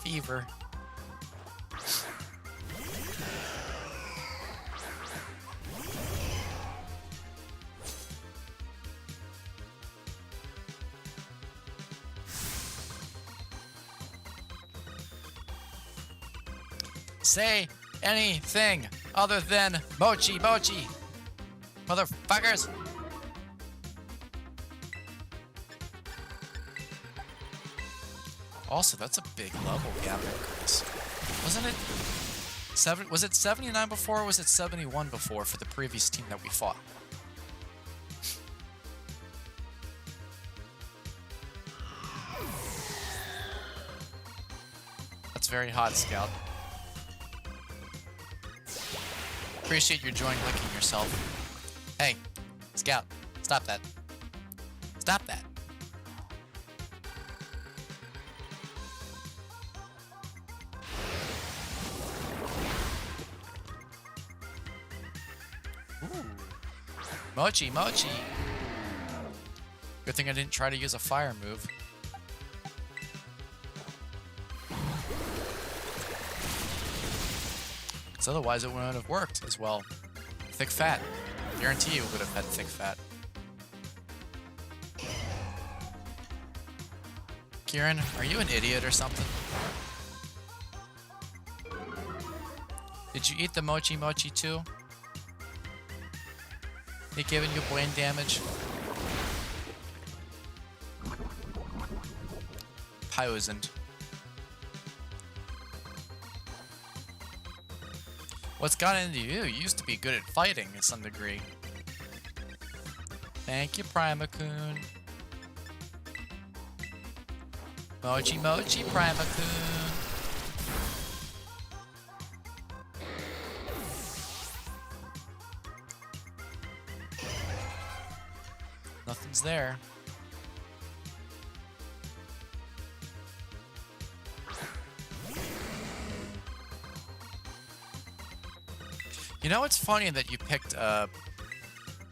Say anything other than mochi, mochi. Motherfuckers. Also, that's a big level gap increase. Wasn't it? Was it 79 before or was it 71 before for the previous team that we fought? That's very hot, Scout. Appreciate your joy licking yourself. Hey, Scout, stop that. Stop that. Ooh. Mochi, mochi. Good thing I didn't try to use a fire move. Because otherwise it wouldn't have worked as well. Thick fat. Guarantee you would have had thick fat. Kieran, are you an idiot or something? Did you eat the mochi mochi too? They giving you brain damage? Poisoned. What's gotten into you? You used to be good at fighting to some degree. Thank you, Primakun. Mochi mochi, Primakun. Nothing's there. You know, it's funny that you picked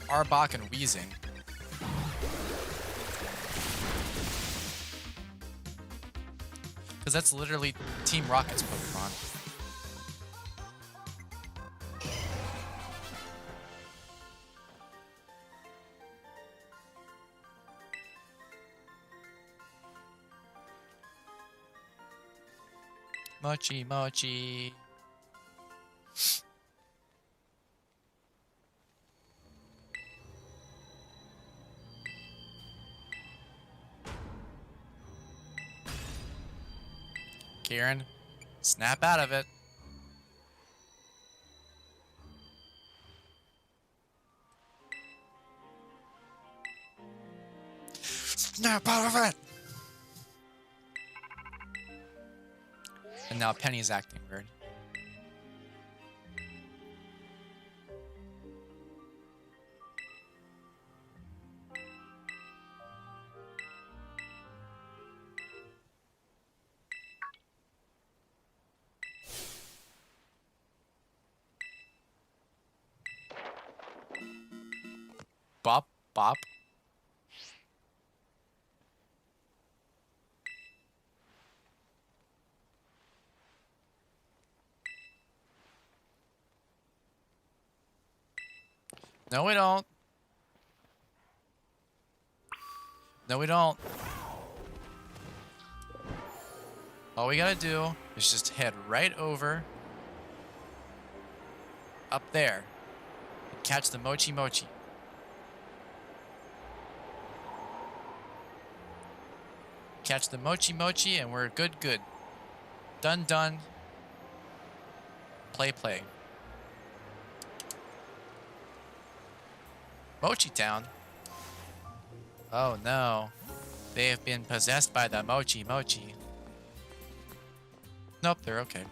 Arbok and Weezing. Because that's literally Team Rocket's Pokemon. Mochi mochi. Kieran, snap out of it. Snap out of it! And now Penny's acting weird. Bop, bop. No, we don't. No, we don't. All we gotta do is just head right over up there and catch the mochi mochi. Catch the mochi mochi and we're good. Done. Play. Mochi Town? Oh no. They have been possessed by the mochi mochi. Nope, they're okay.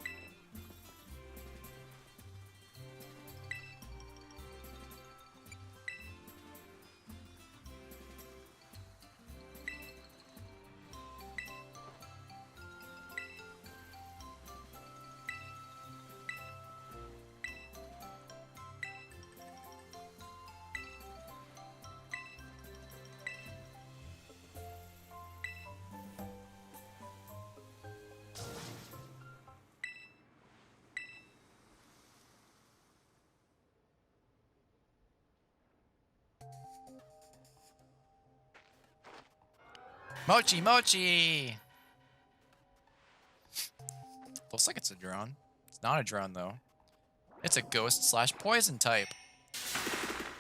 Mochi mochi! Looks like it's a drone. It's not a drone though. It's a ghost / poison type.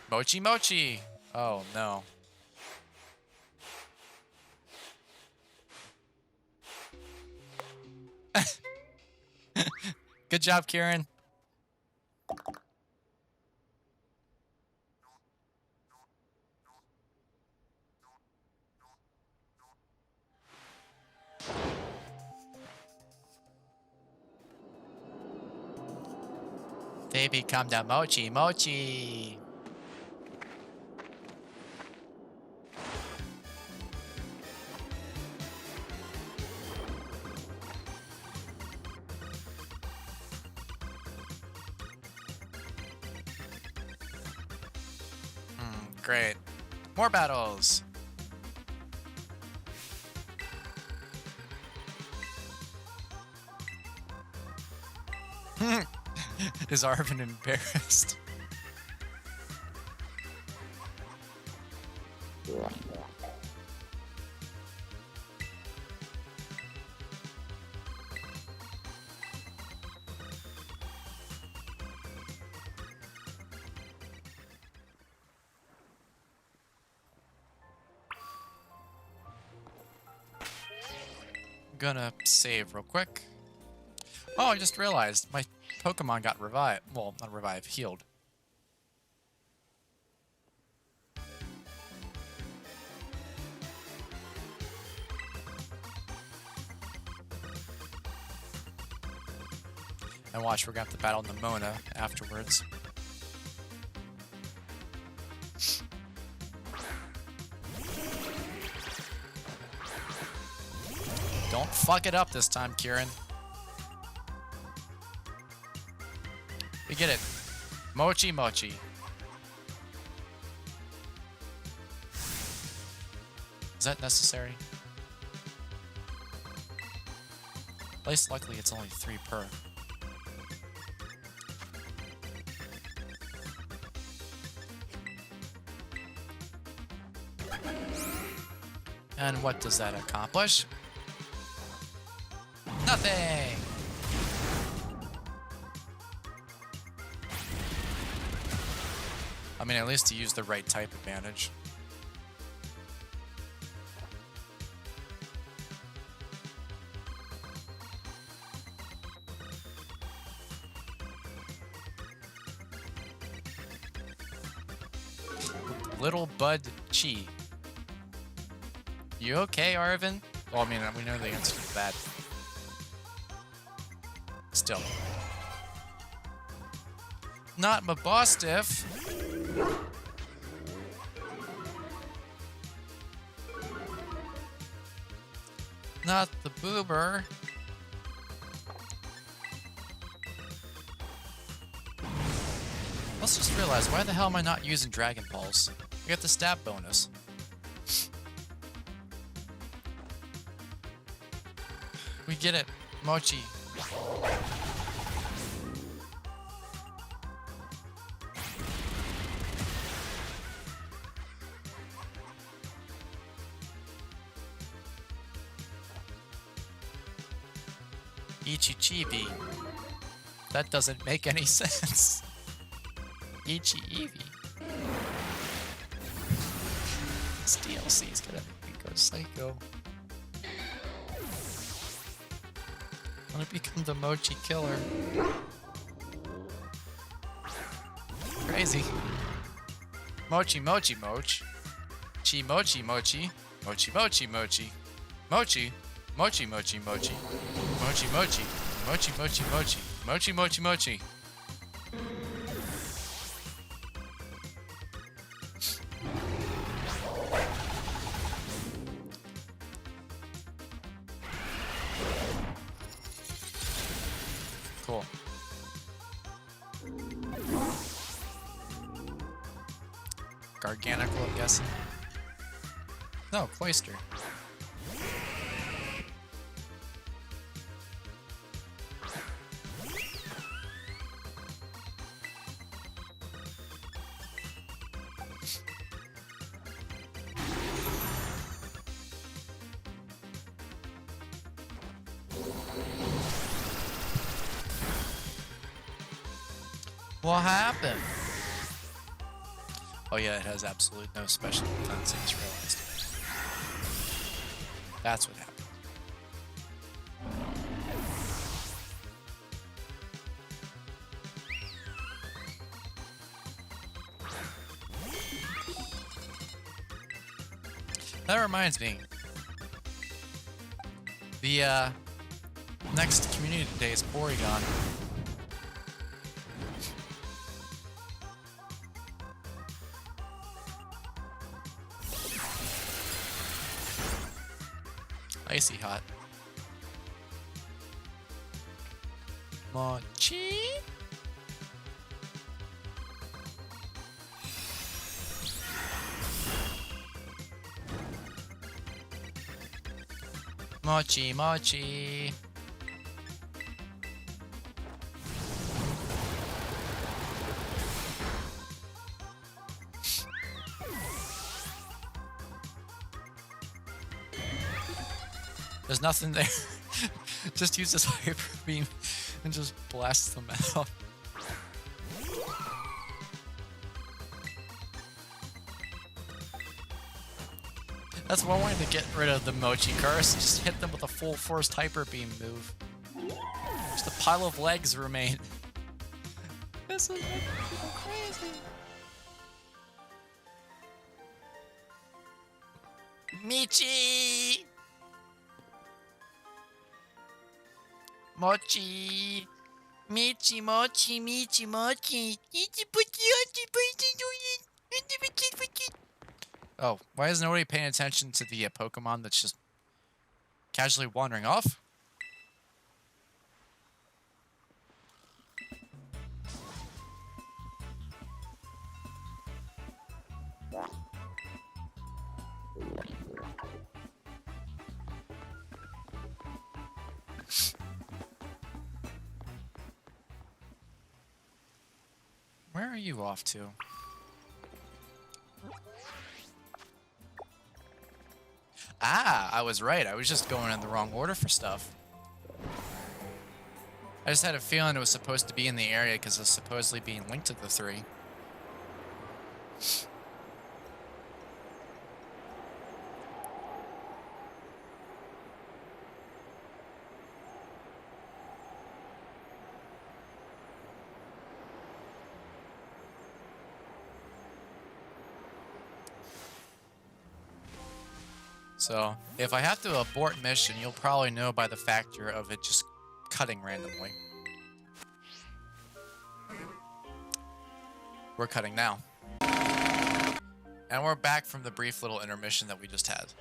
Mochi mochi! Oh no. Good job, Kieran. They become the mochi mochi. Great. More battles. Is Arvin embarrassed? gonna save real quick. Oh, I just realized my Pokemon got revived. Well, not revived, healed. And watch, we're gonna have to battle Nemona afterwards. Don't fuck it up this time, Kieran. We get it. Mochi Mochi. Is that necessary? At least luckily it's only 3 per. And what does that accomplish? Nothing! I mean, at least to use the right type advantage. Little Bud Chi. You okay, Arvin? Well, I mean, we know the answer to that. Still. Not my boss diff. Not the boober. Let's just realize, why the hell am I not using Dragon Balls? I get the stab bonus. We get it. Mochi. Ichi-chibi. That doesn't make any sense. Ichi-Eevee. This DLC is gonna make me go psycho. I'm gonna become the Mochi killer. Crazy. Mochi Mochi Mochi. Chi Mochi Mochi. Mochi Mochi Mochi. Mochi. Mochi Mochi Mochi. Mochi Mochi. Mochi Mochi Mochi. Mochi Mochi Mochi. Cool. Garganical, I'm guessing. No, Cloister. What happened? Oh yeah, it has absolutely no special defense, I just realized. That's what happened. That reminds me. The next community day is Porygon. Icy hot. Mochi? Mochi, mochi. There's nothing there. Just use this hyper beam and just blast them out. That's one way to get rid of the Mochi curse. Just hit them with a full forced hyper beam move. Just a pile of legs remain. This is making people crazy. Michi! Mochi! Michi, Mochi, Michi, Mochi. Oh, why is nobody paying attention to the Pokemon that's just casually wandering off? Where are you off to? Ah, I was right. I was just going in the wrong order for stuff. I just had a feeling it was supposed to be in the area because it's supposedly being linked to the 3. So, if I have to abort mission, you'll probably know by the factor of it just cutting randomly. We're cutting now. And we're back from the brief little intermission that we just had.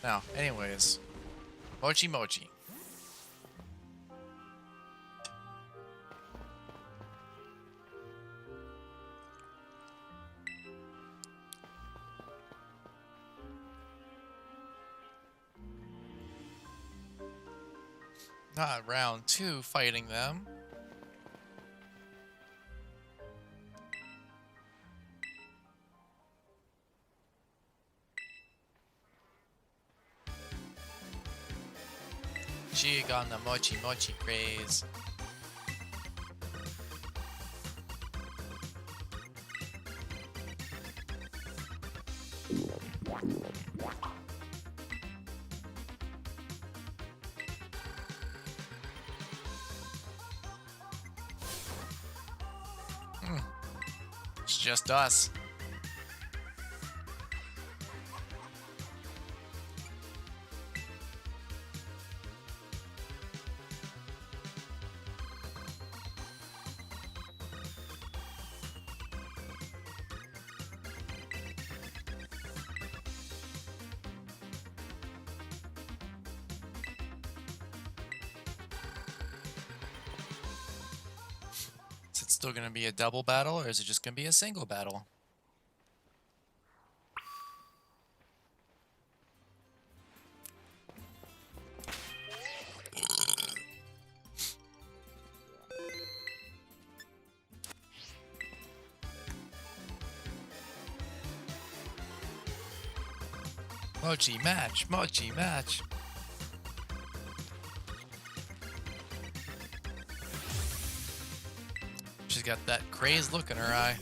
Now, anyways. Mochi Mochi. Not round 2 fighting them. Jig on the Mochi Mochi craze. It's just us. Is it still gonna be a double battle, or is it just gonna be a single battle? Mochi match, Mochi match. She's got that crazed look in her eye.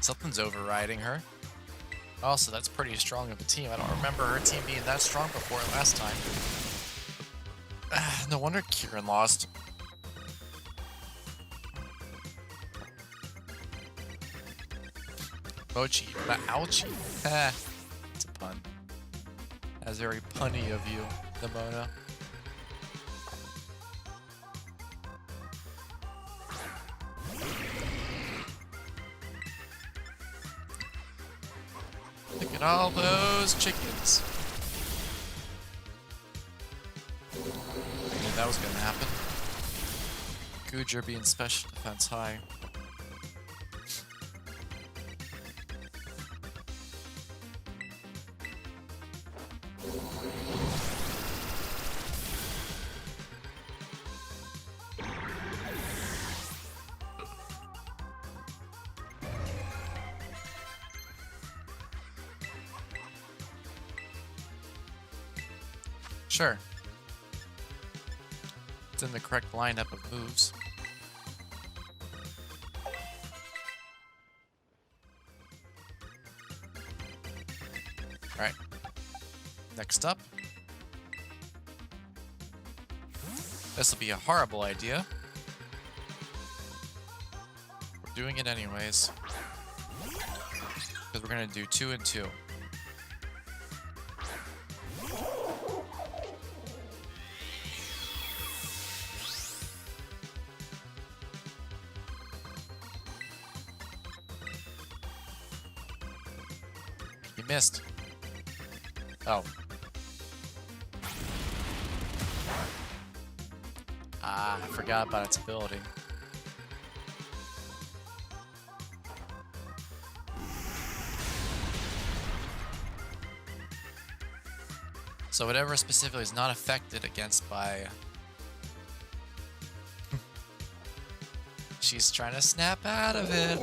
Something's overriding her. Also, that's pretty strong of a team. I don't remember her team being that strong before last time. No wonder Kieran lost. Mochi, ouchie. Ha, it's a pun. That's very punny of you, Nimona. Look at all those chickens. I knew that was gonna happen. Gujar being special defense high. Sure. It's in the correct lineup of moves. Alright. Next up. This will be a horrible idea. We're doing it anyways. Because we're going to do 2 and 2. You missed. Oh. Ah, I forgot about its ability. So whatever specifically is not affected against by... She's trying to snap out of it.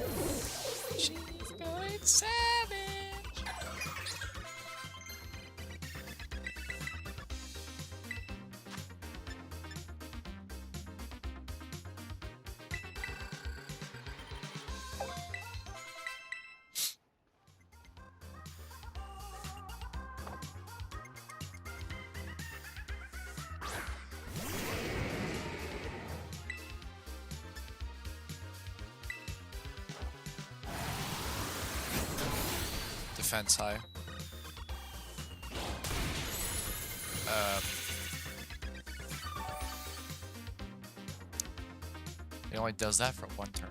She's going savage. Defense high. It only does that for 1 turn.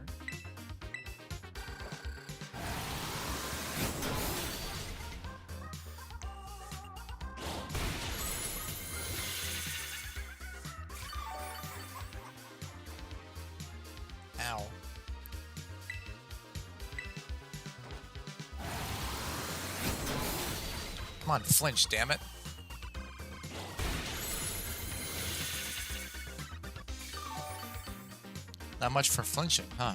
Ow. Come on, flinch, damn it. Not much for flinching, huh?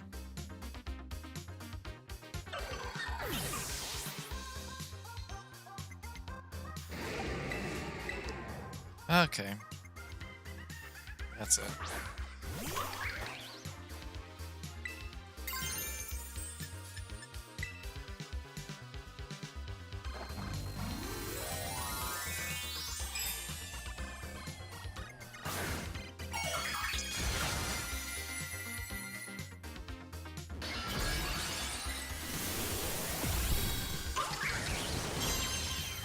Okay. That's it.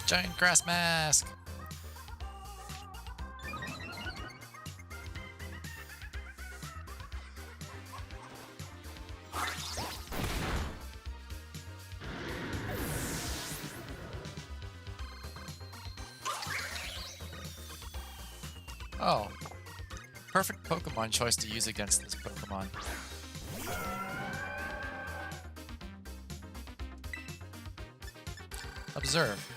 Giant grass mask. Oh. Perfect Pokemon choice to use against this Pokemon. Observe.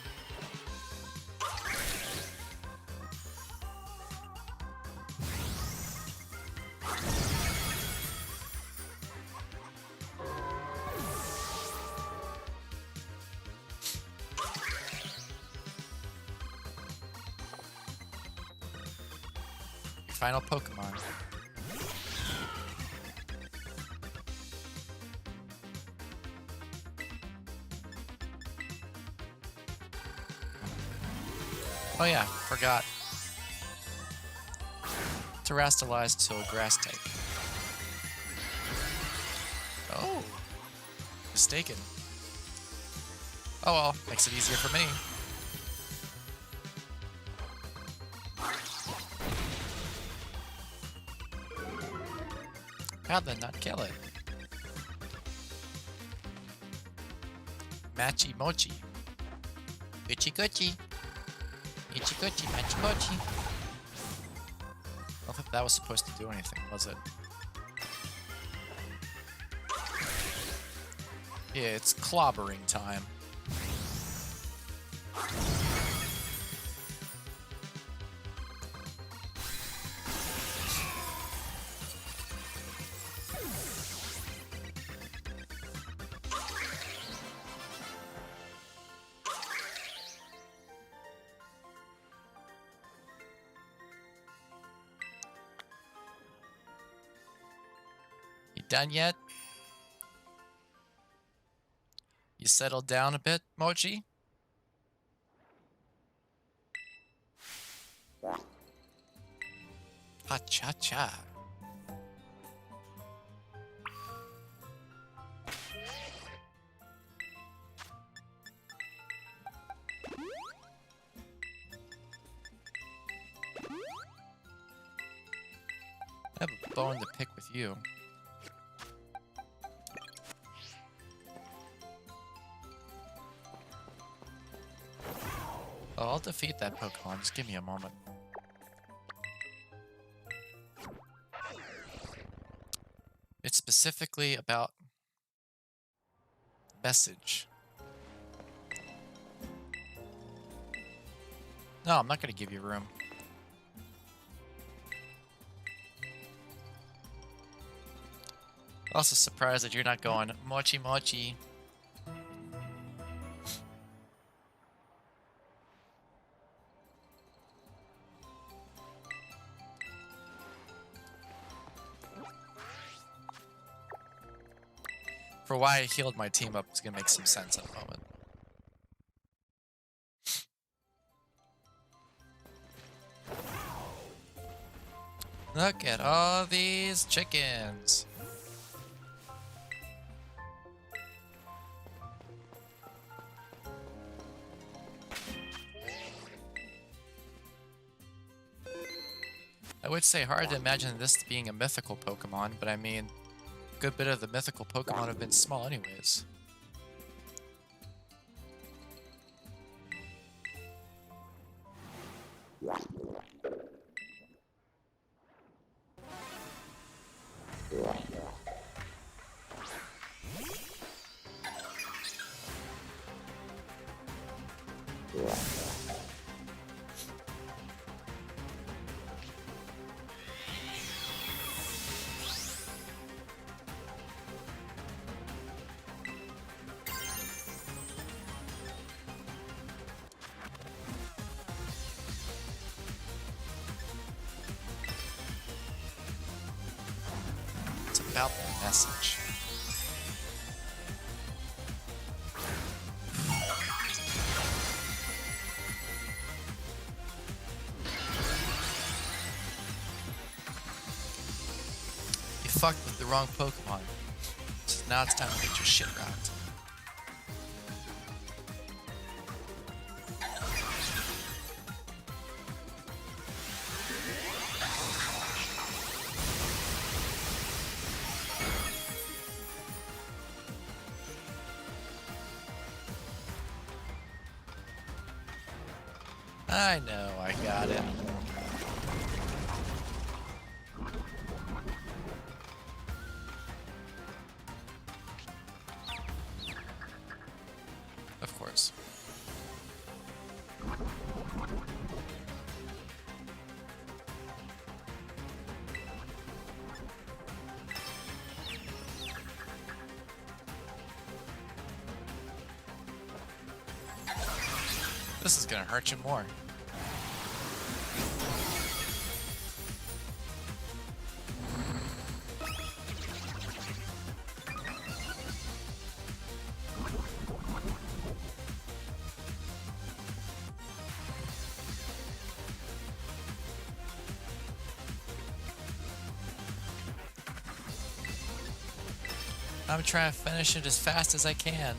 Final Pokemon. Oh yeah, forgot. Terrestrialized to a grass type. Oh, mistaken. Oh well, makes it easier for me. How'd that not kill it? Machi mochi. Gucci gucci. Ichi gucci, machi mochi. I don't think that was supposed to do anything, was it? Yeah, it's clobbering time. done yet? You settled down a bit, Mochi? Ha-cha-cha. I have a bone to pick with you. Oh, I'll defeat that Pokemon. Just give me a moment. It's specifically about message. No, I'm not going to give you room. Also surprised that you're not going Mochi Mochi. For why I healed my team up is going to make some sense in a moment. Look at all these chickens. I would say hard to imagine this being a mythical Pokemon, but I mean, a good bit of the mythical Pokemon have been small anyways. It's about the message. You fucked with the wrong Pokemon. So now it's time to get your shit rocked. I know, I got it. Of course. This is gonna hurt you more. I'm trying to finish it as fast as I can.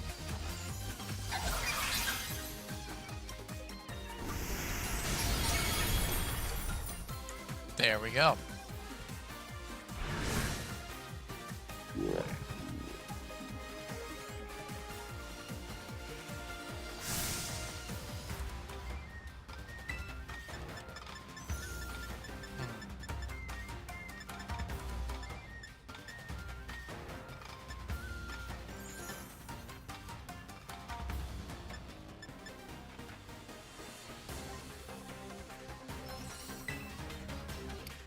There we go.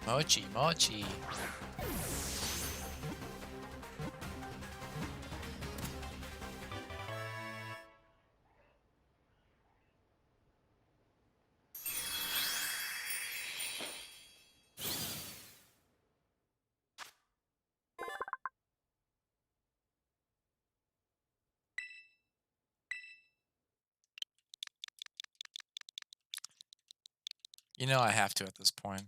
Mochi, mochi. You know I have to at this point.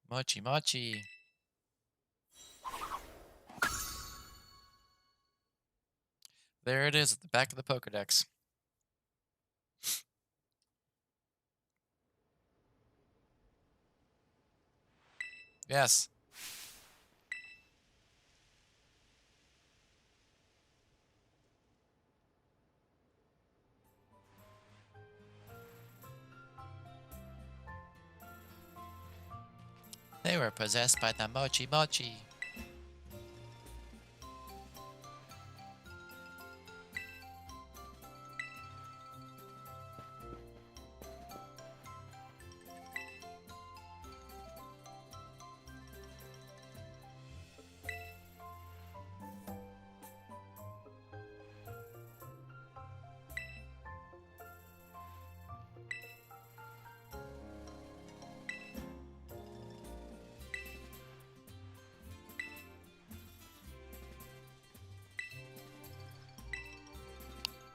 Mochi mochi. There it is at the back of the Pokedex. Yes. They were possessed by the Mochi Mochi.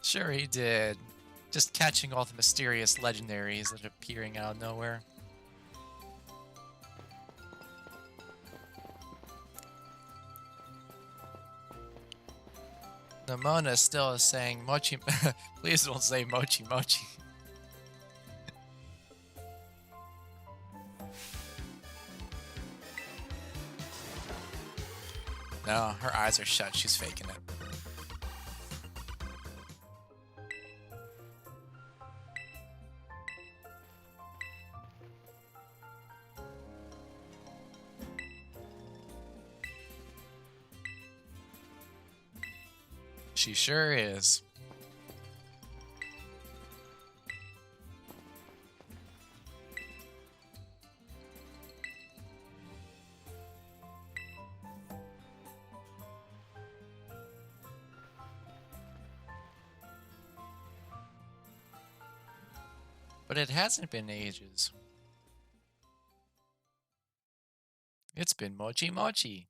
Sure he did. Just catching all the mysterious legendaries that are appearing out of nowhere. Namona still is saying Mochi. Please don't say Mochi Mochi. No, her eyes are shut. She's faking it. She sure is. But it hasn't been ages. It's been Mochi Mochi.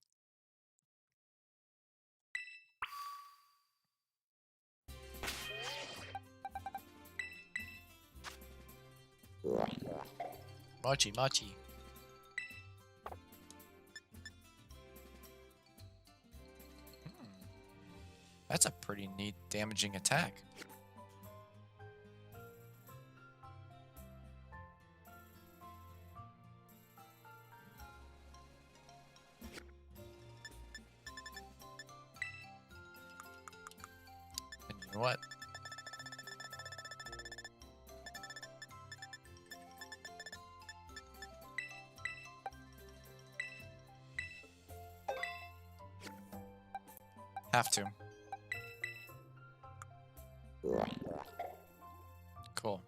Mochi Mochi. That's a pretty neat damaging attack. And you know what? Have to. Cool.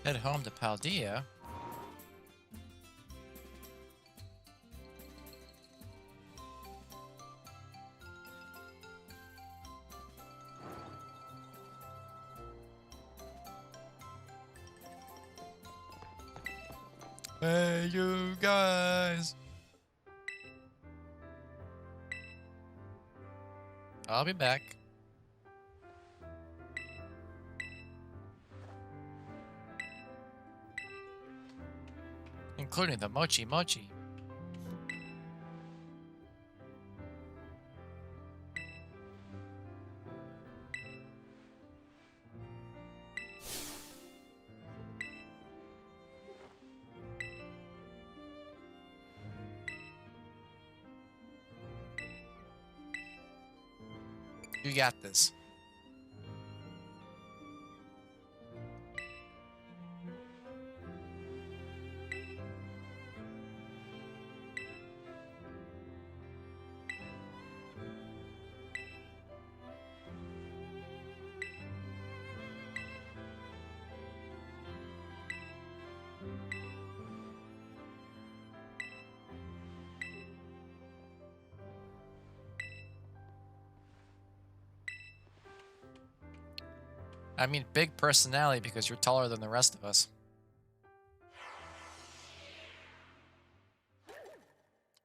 Head home to Paldea. Hey, you guys! I'll be back. Including the Mochi Mochi. You got this. I mean, big personality because you're taller than the rest of us.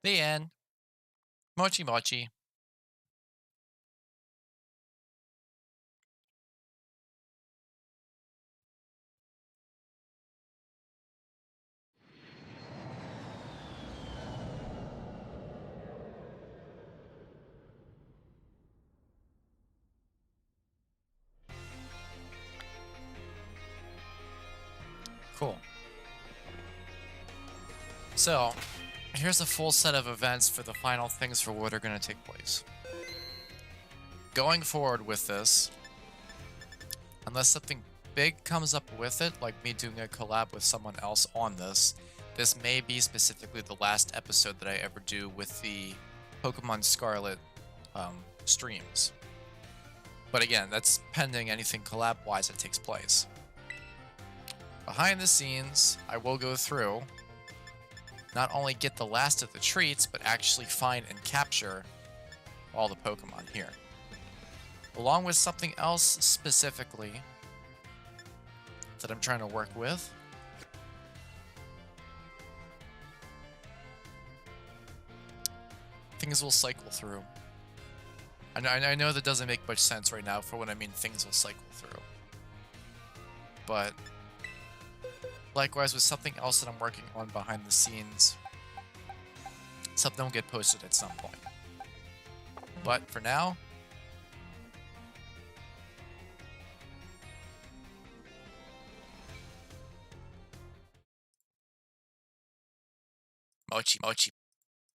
The end. Mochi mochi. Cool. So, here's a full set of events for the final things for what are going to take place. Going forward with this, unless something big comes up with it, like me doing a collab with someone else on this, this may be specifically the last episode that I ever do with the Pokemon Scarlet streams. But again, that's pending anything collab-wise that takes place. Behind the scenes, I will go through, not only get the last of the treats, but actually find and capture all the Pokemon here. Along with something else specifically that I'm trying to work with. Things will cycle through. I know that doesn't make much sense right now for what I mean things will cycle through. But likewise with something else that I'm working on behind the scenes, something will get posted at some point. But for now, mochi mochi.